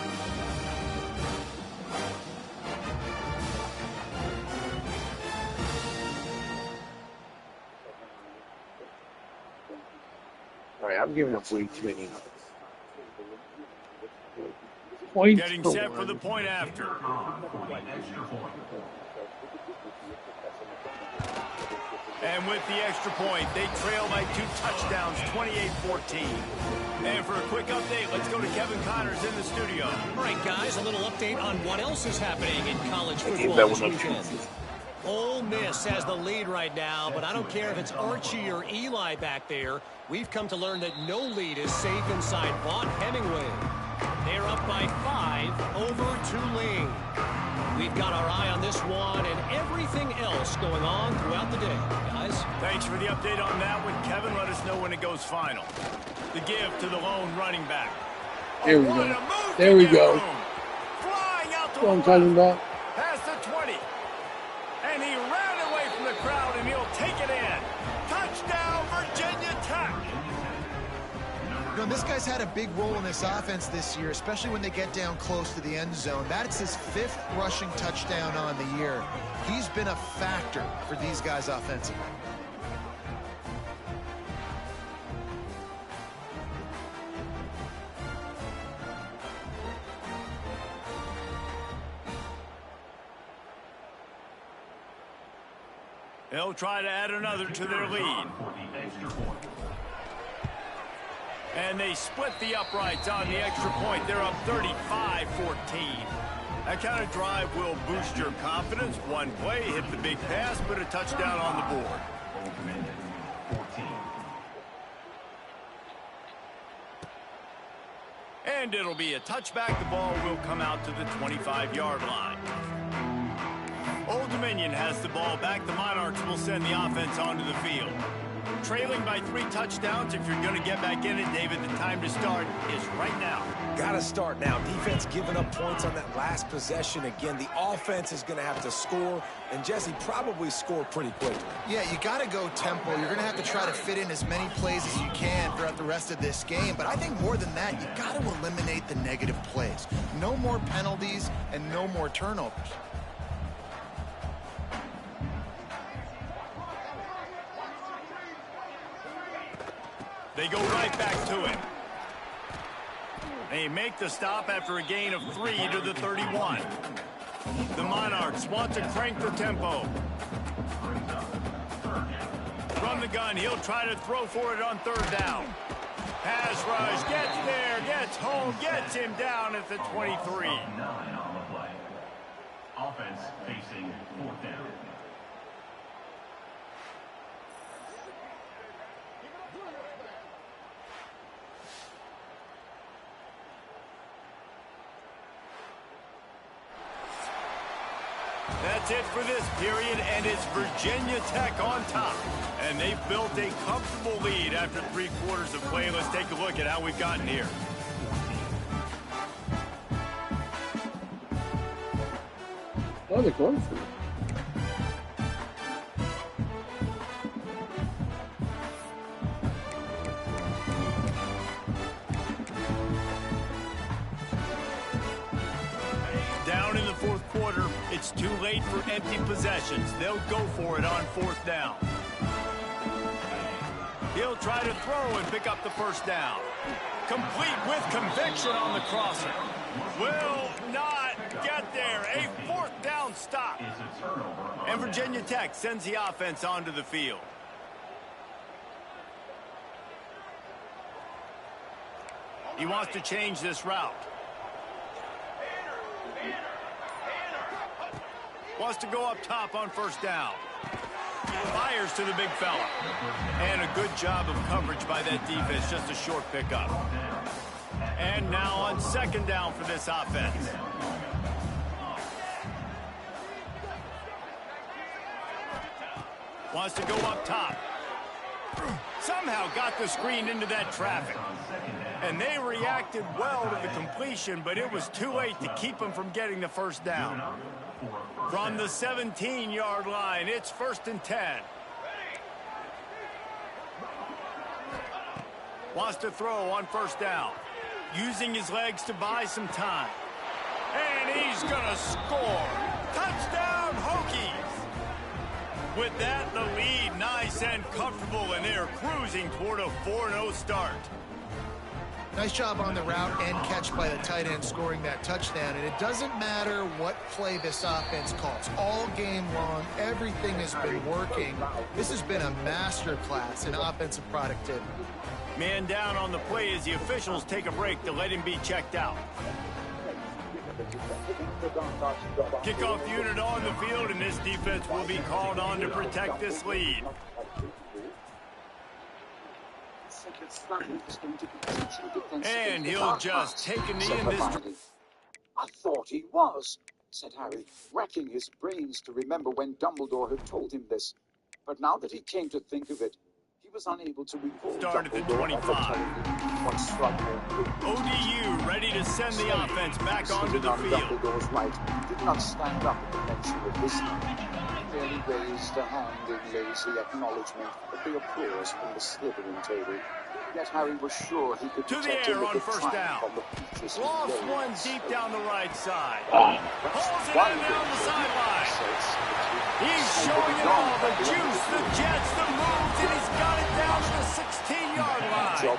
All right, I'm giving up way too many points. Getting set for the point after. And with the extra point, they trail by 2 touchdowns, 28-14. And for a quick update, let's go to Kevin Connors in the studio. All right, guys, a little update on what else is happening in college I gave football that this one up. weekend. Ole Miss has the lead right now, but I don't care if it's Archie or Eli back there. We've come to learn that no lead is safe inside Vaught Hemingway. They're up by 5 over Tulane. We've got our eye on this one and everything else going on throughout the day, guys. Thanks for the update on that one, Kevin. Let us know when it goes final. The give to the lone running back. There we go. There we go. Flying out to That's what I'm talking about. past the 20. And he ran away from the crowd, and he'll take it in. Touchdown, Virginia Tech. You know, this guy's had a big role in this offense this year, especially when they get down close to the end zone. That's his 5th rushing touchdown on the year. He's been a factor for these guys offensively. They'll try to add another to their lead. And they split the uprights on the extra point. They're up 35-14. That kind of drive will boost your confidence. One play, hit the big pass, put a touchdown on the board. And it'll be a touchback. The ball will come out to the 25-yard line. Old Dominion has the ball back. The Monarchs will send the offense onto the field. Trailing by 3 touchdowns. If you're going to get back in it, David, the time to start is right now. Got to start now. Defense giving up points on that last possession. Again, the offense is going to have to score, and Jesse probably score pretty quickly. Yeah, you got to go tempo. You're going to have to try to fit in as many plays as you can throughout the rest of this game. But I think more than that, you got to eliminate the negative plays. No more penalties and no more turnovers. They go right back to it. They make the stop after a gain of 3 to the 31. The Monarchs want to crank the tempo. From the gun, he'll try to throw for it on 3rd down. Pass rush, gets there, gets home, gets him down at the 23. facing fourth down. That's it for this period, and it's Virginia Tech on top. And they've built a comfortable lead after 3 quarters of play. Let's take a look at how we've gotten here. Oh, they're going for it. Down in the 4th quarter, it's too late for empty possessions. They'll go for it on 4th down. He'll try to throw and pick up the 1st down. Complete with conviction on the crosser. Will not get there. A 4th down stop. And Virginia Tech sends the offense onto the field. He wants to change this route. Wants to go up top on 1st down. Fires to the big fella. And a good job of coverage by that defense. Just a short pickup. And now on 2nd down for this offense. Wants to go up top. Somehow got the screen into that traffic. And they reacted well to the completion, but it was too late to keep them from getting the 1st down. From the 17-yard line, it's 1st and 10. Wants to throw on 1st down. Using his legs to buy some time. And he's going to score. Touchdown, Hokies! With that, the lead nice and comfortable, and they're cruising toward a 4-0 start. Nice job on the route and catch by the tight end scoring that touchdown. And it doesn't matter what play this offense calls. All game long, everything has been working. This has been a masterclass in offensive productivity. Man down on the play as the officials take a break to let him be checked out. Kickoff unit on the field, and this defense will be called on to protect this lead. And he'll just take a knee in this. I thought he was, said Harry, racking his brains to remember when Dumbledore had told him this. But now that he came to think of it, he was unable to recall. Start at the 25. ODU ready to send the offense back onto the field. Dumbledore's right did not stand up at the mention of this name. He merely raised a hand in lazy acknowledgement of the applause from the Slytherin table. Yet Harry was sure he could to the air on 1st down. Lost one deep down the right side. Pulls it in down the sideline. He's showing it all, the juice, the jets, the moves, and he's got it down to the 16-yard line.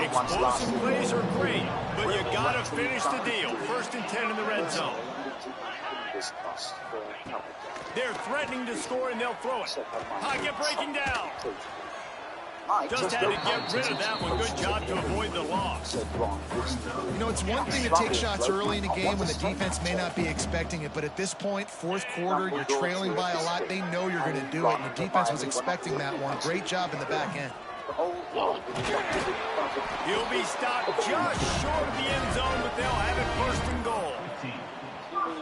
Explosive plays are great, but you got to finish the deal. 1st and 10 in the red zone. They're threatening to score, and they'll throw it. Pocket breaking down. Just had to get rid of that one. Good job to avoid the loss. You know, it's one thing to take shots early in a game when the defense may not be expecting it, but at this point, 4th quarter, you're trailing by a lot. They know you're going to do it, and the defense was expecting that one. Great job in the back end. He'll be stopped just short of the end zone, but they'll have it 1st and goal.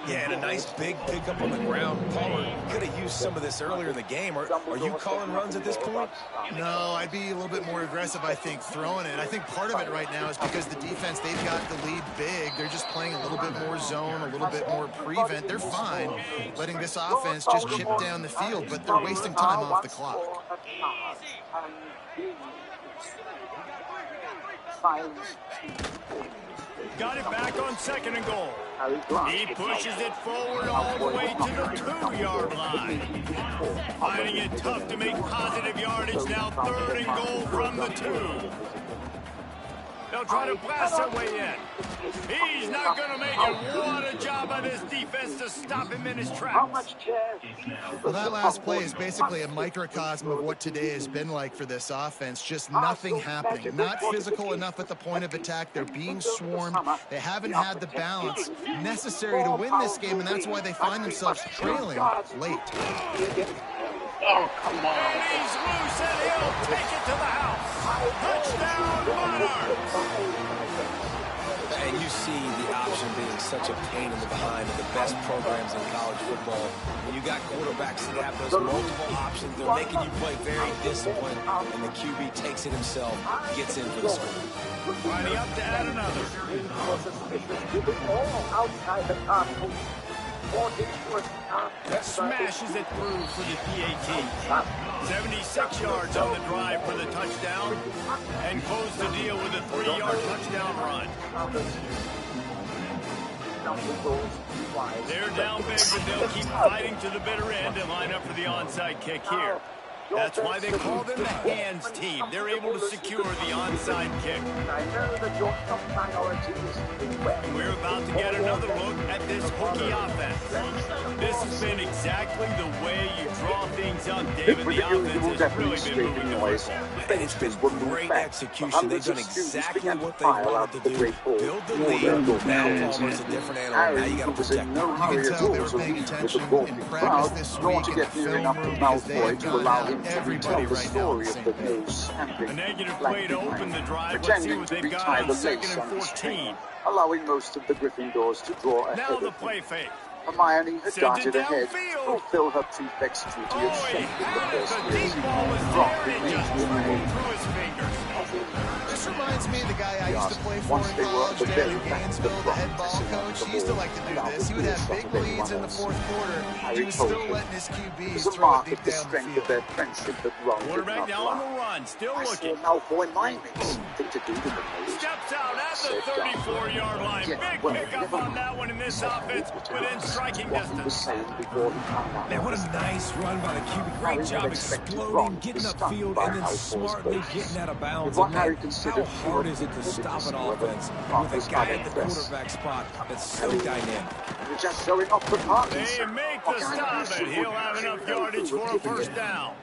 Yeah, and a nice big pickup on the ground. Palmer could have used some of this earlier in the game. Are you calling runs at this point? No, I'd be a little bit more aggressive, I think, throwing it. I think part of it right now is because the defense, they've got the lead big. They're just playing a little bit more zone, a little bit more prevent. They're fine letting this offense just chip down the field, but they're wasting time off the clock. Got it back on 2nd and goal. He pushes it forward all the way to the 2-yard line. Finding it tough to make positive yardage. Now 3rd and goal from the 2. They'll try to blast their way in. He's not going to make it. What a job by this defense to stop him in his tracks. Well, that last play is basically a microcosm of what today has been like for this offense. Just nothing happening. Not physical enough at the point of attack. They're being swarmed. They haven't had the balance necessary to win this game, and that's why they find themselves trailing late. Oh, come on. And he's loose, and he'll take it to the house. Touchdown, Monarchs. And you see the option being such a pain in the behind of the best programs in college football. When you got quarterbacks that have those multiple options, they're making you play very disciplined, and the QB takes it himself, gets in for the score. Lining up to add another. Smashes it through for the PAT. 76 yards on the drive for the touchdown, and close the deal with a 3-yard touchdown run. They're down big, but they'll keep fighting to the bitter end and line up for the onside kick here. That's why they call them the hands team. They're able to secure the onside kick. We're about to get another look at this Hokie offense. This has been exactly the way you draw things up, David. The offense has really been moving the football. And it's been great execution. They've done exactly what they wanted to do. Build the lead. Now Palmer's a different animal. Now you got to protect him. You can tell they were paying attention in practice this week in the film room because they have gone at everybody right now. A negative play to open the drive. Let's see what they've got on 2nd and 14. Allowing most of the Gryffindors to draw ahead. Now the play fake. Hermione had Sent it darted ahead to downfield. fulfill her prefect's duty of Oh, he shaping the had it. first The years. deep ball was there, and it just rolled through his fingers. This reminds me of the guy I used to play for Once in they were college, at the Daniel very back of Gainesville, the the head front, ball missing out coach. the He used to ball. like to do Now this. He would have big leads in the fourth quarter. He was still letting his It QBs was a throw it mark deep of the down the strength of field. their friendship that Ron did Quarterback not now on the lie. run, still I looking. saw Malfoy miming something to do with the nose. Steps out at the 34-yard line. Big pickup on that one in this offense within striking What he was distance. saying before he found out. Man, what a nice run by the QB. Great job exploding, getting upfield, and then smartly getting out of bounds. And man, how hard is it to stop an offense with a guy at the quarterback spot that's so dynamic? You're just showing off the parties. They make the stop, and he'll have enough yardage for a first down.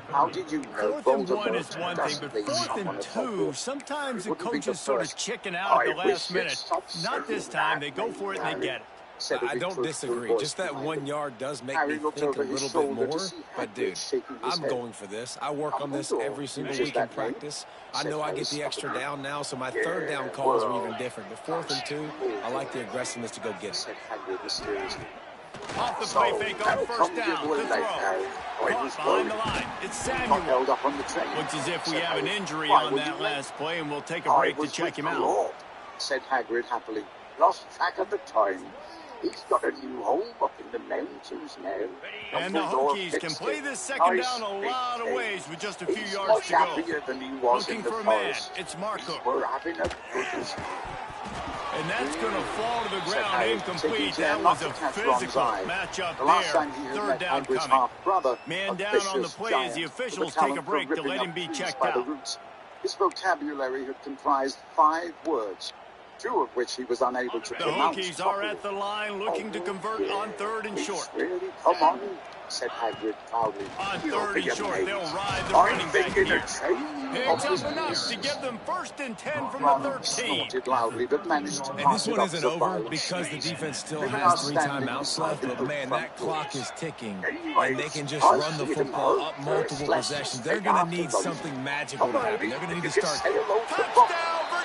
How did you know 4th and 1 is Voldemort one thing, doesn't but leave 4th someone and at 2, Hogwarts? sometimes the It wouldn't be the coaches sort of first. chicken out at the I wish last you'd minute. stop Not this saying time. that, They go for it and they Harry. get it. Said a I don't recruit disagree. voice Just that behind 1 him. yard does make Harry me looked think a over his little bit shoulder to more. see But, Hagrid dude, shaking his I'm head. going for this. I work on this every single Uses week in that name. practice. I Said know I Harry get the extra stopped. down now, so my third down calls are even different. But 4th and 2, I like the aggressiveness to go get it. Said Hagrid mysteriously. Off the play fake on first down to throw. Caught behind the line. It's Got Samuel. held up on the train. Looks as if we Said have an Harry. injury Why on would that you last play, and we'll take a I break to was check with him my out. lord, said Hagrid happily. Lost track of the time. He's got a new home up in the mountains now. And the Dumbledore Hokies can fixed play it. this second Nice down a big lot of thing. ways with just a few He's yards much to go. happier than he was Looking in the for a man. forest. It's Marco. We're having a goodness. And that's going to fall to the Said ground Harry, incomplete. taking That care was not a to catch Ron's physical eye. matchup The last there. time he had Third met down Hagrid's coming. half-brother, Man a down on the vicious play as giant the with officials talent take a for break to ripping let up him be trees checked by the out. roots. His vocabulary had comprised 5 words, 2 of which he was unable to The pronounce Hokies are properly. at the line looking to convert on 3rd and short. Really? Come on, said Hagrid proudly. On You 3rd and big short, mate. they'll ride the I'm running back thinking here. of training Picks of up enough to business. give them 1st and 10 from the Ron 13. snorted loudly, but managed to And pass this it one up isn't the over violent because the street. defense still They were has now 3 standing timeouts beside left, the but man, front that clock doors. is ticking, Anyway, and they can just I'll run the see them football all. up multiple Let's possessions. take They're going to after need them. something magical to Come on, happen. They're going to need to you can start. say hello to Touchdown, Bob.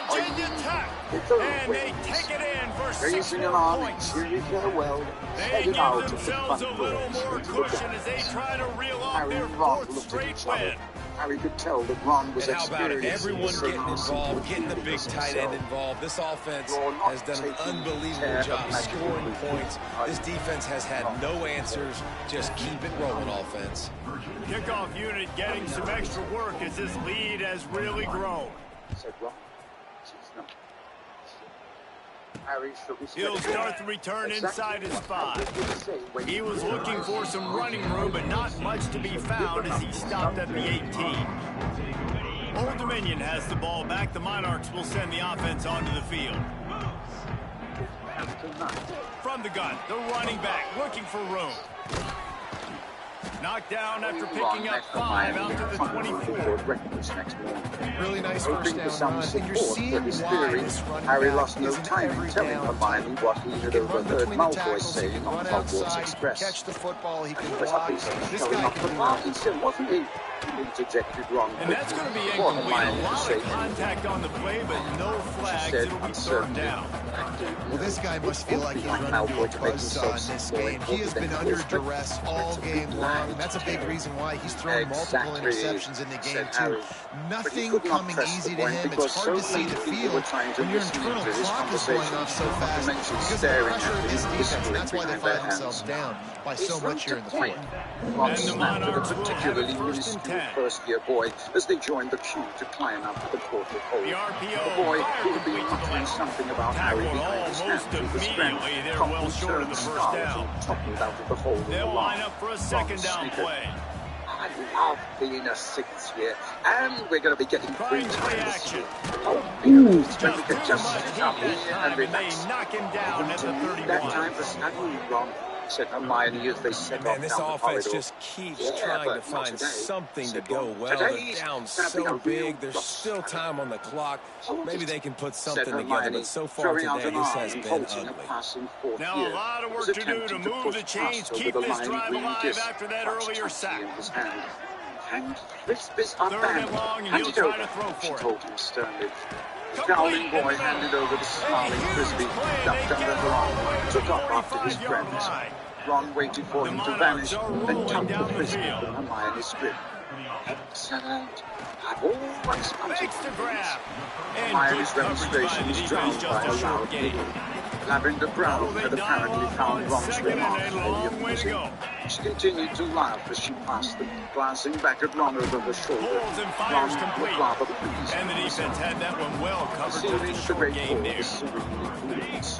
Virginia Tech. And they take it in for 6 Raising an more arm points. in cheery farewell, They heading give out of the themselves front a little doors more into the cushion dark. as they try to reel off Harry their and Ron 4th looked at straight each other. win. Harry could tell that Ron was And how about it? experiencing Everyone the getting same involved, getting the big as tight end himself. involved. This offense You're not has done an taking unbelievable care job of Magic scoring Kingdom. points. This defense has had no answers. Just keep it rolling, offense. Kickoff unit getting some extra work as this lead has really grown. Said Ron. She's not. Harry shook his He'll head. start the return inside his 5. When He was looking for some running room, but not much to be found as he stopped at the 18. Old Dominion has the ball back. The Monarchs will send the offense onto the field. From the gun, the running back looking for room. Knocked down after picking up 5 out to the 24. Really nice first down run. And you're seeing why this running Harry back lost no is an time in every telling down Hermione type. what he He had can run overheard between the Malfoy tackles, he saying can on run Hogwarts outside, he can Express. catch the football, he He can was block. up This showing guy off can the do mark. it. He said, wasn't he? He interjected wrong. And that's going to be incomplete. A lot of contact on the play, but no flags. It'll be third down. Well, this guy must feel like he's running into a buzzsaw in this game. He has been under duress all game long, and that's a big reason why he's thrown multiple interceptions in the game, too. Nothing coming easy to him. It's hard to see the field when your internal clock is going off so fast because of the pressure of this defense, and that's why they find themselves down by so much here in the fourth. And the Monarchs will have it first and 10. First-year boy as they joined the queue to climb up to the portal hole. The RPO The boy who had complete been to the muttering left. something about Harry Tackled behind his hand almost through the scramble. immediately. They're well short of the first down. Toppled out of the hole in the They'll line. line up for a second down play. I love being a sixth year, and we're going to be getting free Trying time play this action. year. Oh, because Just we can too just much sit heat up here that time, and and they relax. knock him down at the That time 31. for snagging Ron, said Hermione as they set Man, off this down the offense corridor. just keeps Yeah, trying but to not find today, something to said go Ron. well. They're Today's down gonna be a so real big. There's loss. still time on the clock. Maybe they can put Said something together, Hermione, but so far throwing out today, an this arm has and been holding a ugly. passing fourth Now year. a lot of Was work to do attempting to move push the chains, past over keep the this line drive green alive disc, after that clutched earlier tightly sack. in his hand. And Frisbee's up Third band. and long, and Hand he'll it try over, to throw she for it. told him sternly. The Complete scowling in the boy middle. handed over the snarling huge Frisbee, play, ducked they get under it her all the way arm, to took the off after his 45-yard friends. line. Ron waited for The him to Monarchs vanish, are then rolling tucked the down the Frisbee field. from Hermione's grip. Excellent. I've always wanted Makes the grab. And good Hermione's coverage by demonstration the was defense, drowned just by a a short loud gain. giggle. Lavender Brown Oh, they had dial apparently up found on Ron's second and remark a very long way to amusing. go. She continued to laugh as she passed them, glancing back at Ron over her shoulder. Pulls and fires Ron complete. looked rather pleased. And the defense had that one well covered, Sealing just a the short great gain ball there. was serenely cool.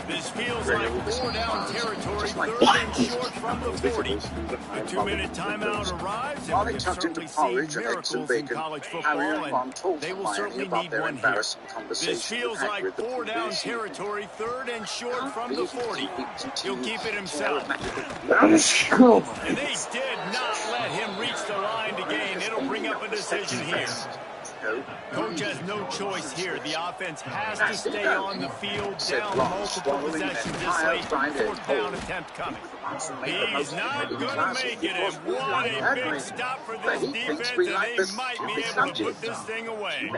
This feels Rail like was 4 down fast, territory, just like third and short from the 40. visitors through the high A 2-minute volume windows. timeout arrives, While and they we've tucked into certainly seen porridge and eggs and miracles in bacon, college Harry football, and Ron and told they will Hermione certainly about need their one here. embarrassing conversation This feels with like Hagrid the 4 down previous evening. territory, third and short from the 40. He'll keep it himself. And they did not let him reach the line to gain. It'll bring up a decision here. Coach has no choice here. The offense has to stay on the field, down multiple possessions. This late, fourth down attempt coming. He's not going to make it, and what a big stop for this defense, and they might be able to put this thing away.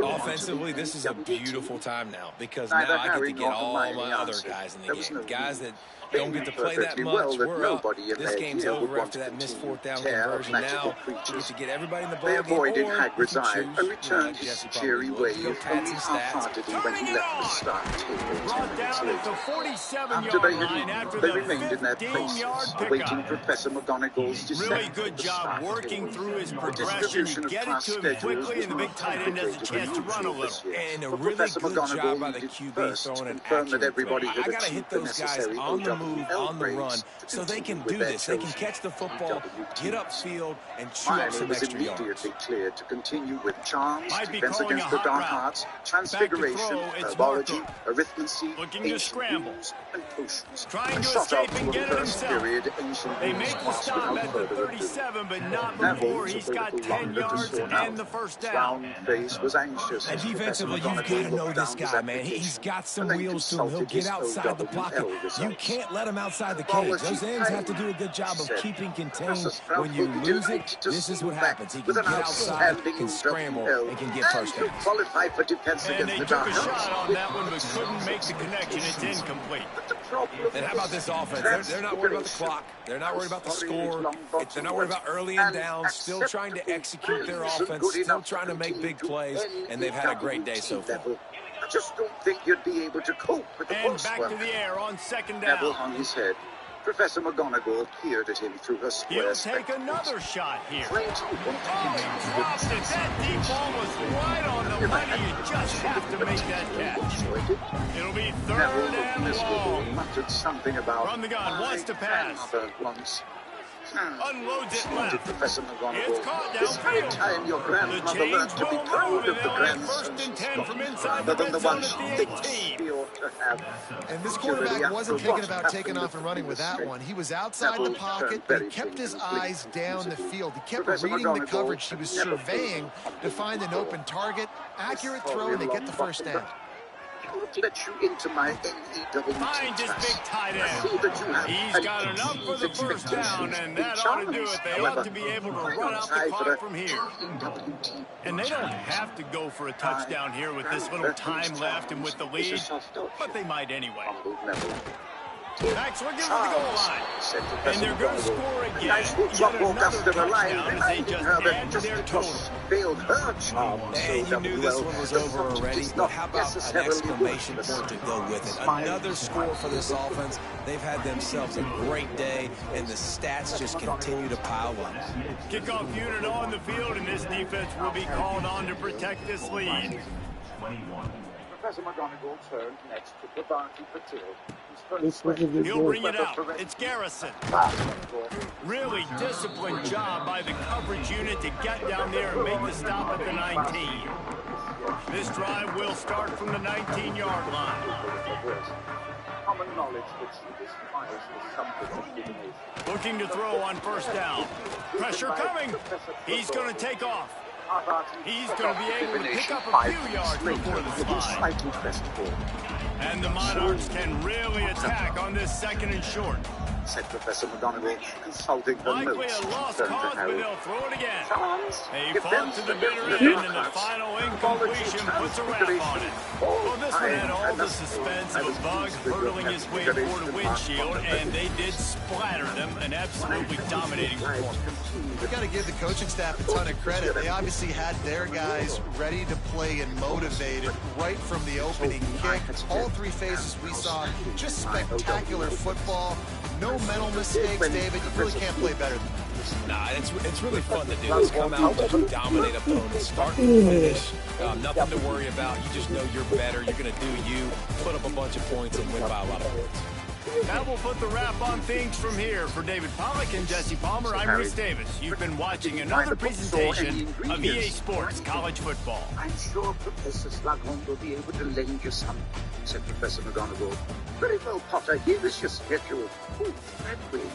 Offensively, this is a beautiful time now because now I get to get all my other guys in the game. Guys that don't get to play that much. We're up. This game's over after that missed fourth down conversion. Now we get to get everybody in the ball game, or if you choose, Jesse probably would, go pads and stats. Turning it on. Brought down at the 47-yard line after the 15-yard awaiting pickup. Professor McGonagall's descent. Really good job working through his progression to get it to him quickly, and the big tight end has a chance to run a little. And a really good job by the QB throwing an accurate throw. I got to hit those guys on the move, on the run, so they can do this. They can catch the football, get upfield, and chew up some extra yards. Immediately cleared to continue with charms, Might be defense calling against a the hot dark route. arts, transfiguration, Back to throw, it's herbology, Marco. arithmancy, Looking to ancient scramble. rules, and potions. Trying to Shot escape out and for get the it first himself. period, ancient They rules make the class stop without at the further ado. 37, but not Neville before. took He's a got little 10 longer to yards sort out. and the first His down. round face was anxious. And as defensively, Professor you've got to McGonagall know looked this down his guy, man. application, He's got some and then wheels to him. He'll consulted get his outside the OWL pocket. You results. can't let him outside the Well, cage. as Those he ends have to played, do a good job of said, keeping contained. Professor Sprout When you will be lose it, delighted to this see is you what back happens. He with can an get outside, outstanding can scramble, WL, and can get first and downs. you qualify for defense And against they the took dark a shot arts. on that one, but couldn't make the connection. It's incomplete. But the problem And how about this offense? They're not worried about the clock. They're not worried about the score. They're not worried about early and downs. Still trying to execute their offense. Still trying to make big plays. And they've had a great day so far. I just don't think you'd be able to cope with the And back coursework. to the air on second Neville down. hung his head. Professor McGonagall peered at him through her square He'll take spectacles. another shot here. Great. Oh, he dropped it. That deep ball was right on the money. You just have to make that catch. It'll be third Neville looked and miserable, long. muttered something about From the gun, wants to pass. grandmother once Unloads it left. Professor McGonagall. It's caught This very downfield. time your The grandmother chains learned to be will proud move, of and the they'll have first grandsons and 10 got from inside rather the than red the zone one at she the thinks 18. she ought to have. And this Particularly quarterback wasn't after thinking what about taking happened off and running with that previously. one. He was outside the Neville pocket, turned but he very kept his pink and eyes blinked down the confusedly. field. He kept Professor reading the McGonagall coverage. He had was never surveying been to find an open target. Accurate throw, and they get the first down. Won't let you into my NEWT Find his class. big tight I see end. that you have He's got enough for the first down, and that ought to do it. They ought to be able to run out the clock from here. And they don't have to go for a touchdown here with this little time left and with the lead, but they might anyway. Max Wiggins at the goal line. And they're going to score again. Yet another touchdown as they just add to their total. And you knew this one was over already, but how about an exclamation point to go with it? Another score for this offense. They've had themselves a great day, and the stats just continue to pile up. Kickoff unit on the field, and this defense will be called on to protect this lead. Professor McGonagall turned next to Babaki Patil. This was a good He'll goal. bring it out. It's Garrison. Really disciplined job by the coverage unit to get down there and make the stop at the 19. This drive will start from the 19-yard line. Common knowledge that she despises the subject of divination. Looking to throw on first down. Pressure coming. He's going to take off. He's going to be able to pick up a few yards before the slide. And the Monarchs can really attack on this second and short. Said Professor McGonagall, consulting her Likely notes. a lost Turned to cause, but Harry. they'll throw it again. Chance. They Give them fought to the the bitter gift. end, and the final incompletion puts a wrap on it. Well, this one had all the suspense of a bug hurtling his way toward a windshield, and they did splatter them, an absolutely dominating performance. We got to give the coaching staff a ton of credit. They obviously had their guys ready to play and motivated right from the opening kick. All three phases we saw, just spectacular football. No mental mistakes, David. You really can't play better than that. Nah, it's really fun to do. It's come out to dominate opponents, start to finish. Nothing to worry about. You just know you're better. You're going to do you, put up a bunch of points, and win by a lot of points. That will put the wrap on things from here. For David Pollack and Jesse Palmer, I'm Reese Davis. You've been watching another presentation of EA Sports College Football. I'm sure Professor Slughorn will be able to lend you some, said Professor McGonagall. Very well, Potter. Here is your schedule. Oh, Bradley.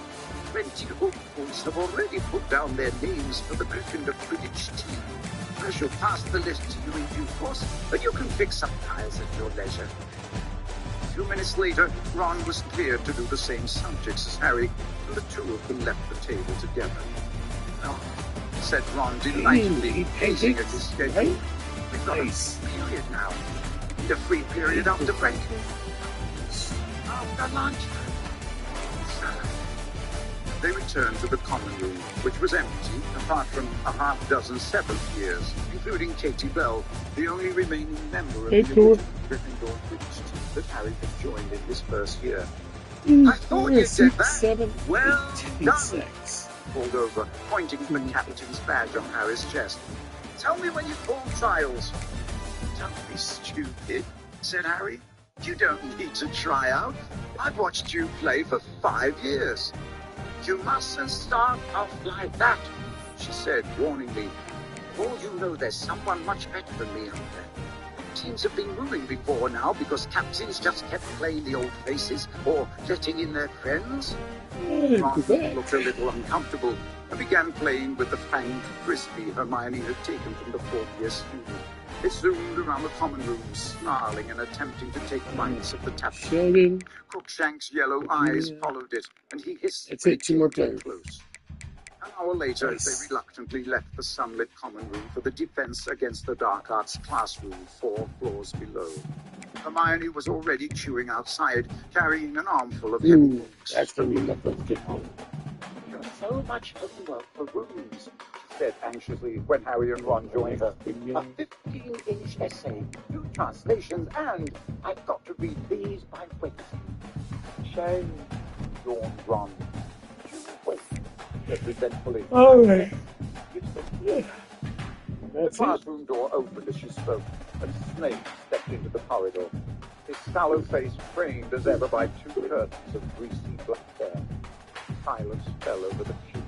20 hopefuls have already put down their names for the Gryffindor Quidditch team. I shall pass the list to you in due course, but you can fix up tiles at your leisure. 2 minutes later, Ron was cleared to do the same subjects as Harry, and the two of them left the table together. Oh, said Ron delightedly, gazing at his schedule. We've got a period now. And a free period after break. After lunch. They returned to the common room, which was empty, apart from a half-dozen seventh years, including Katie Bell, the only remaining member of the original Gryffindor Quidditch team that Harry had joined in his first year. I thought you did that. Well done. Called over, pointing to the captain's badge on Harry's chest. Tell me when you call trials. Don't be stupid, said Harry. You don't need to try out. I've watched you play for 5 years. You mustn't start off like that, she said warningly. For all you know, there's someone much better than me out there. Teams have been ruined before now because captains just kept playing the old faces or letting in their friends. Ron looked a little uncomfortable and began playing with the fanged frisbee Hermione had taken from the fourth-year student. They zoomed around the common room, snarling and attempting to take bites of the tapestry. Crookshank's yellow eyes followed it, and he hissed. That's it, 2 more players. Close. An hour later, they reluctantly left the sunlit common room for the defense against the dark arts classroom 4 floors below. Hermione was already chewing outside, carrying an armful of heavy books. That's going to be enough. Let's get home. There's so much homework for rooms, she said anxiously when Harry and Ron joined her. A 15-inch essay, 2 translations, and I've got to read these by Wednesday. Shame, yawned Ron. Wait, said resentfully. All right. The classroom door opened as she spoke, and Snape stepped into the corridor, his sallow face framed as ever by 2 curtains of greasy black hair. Silence fell over the pew.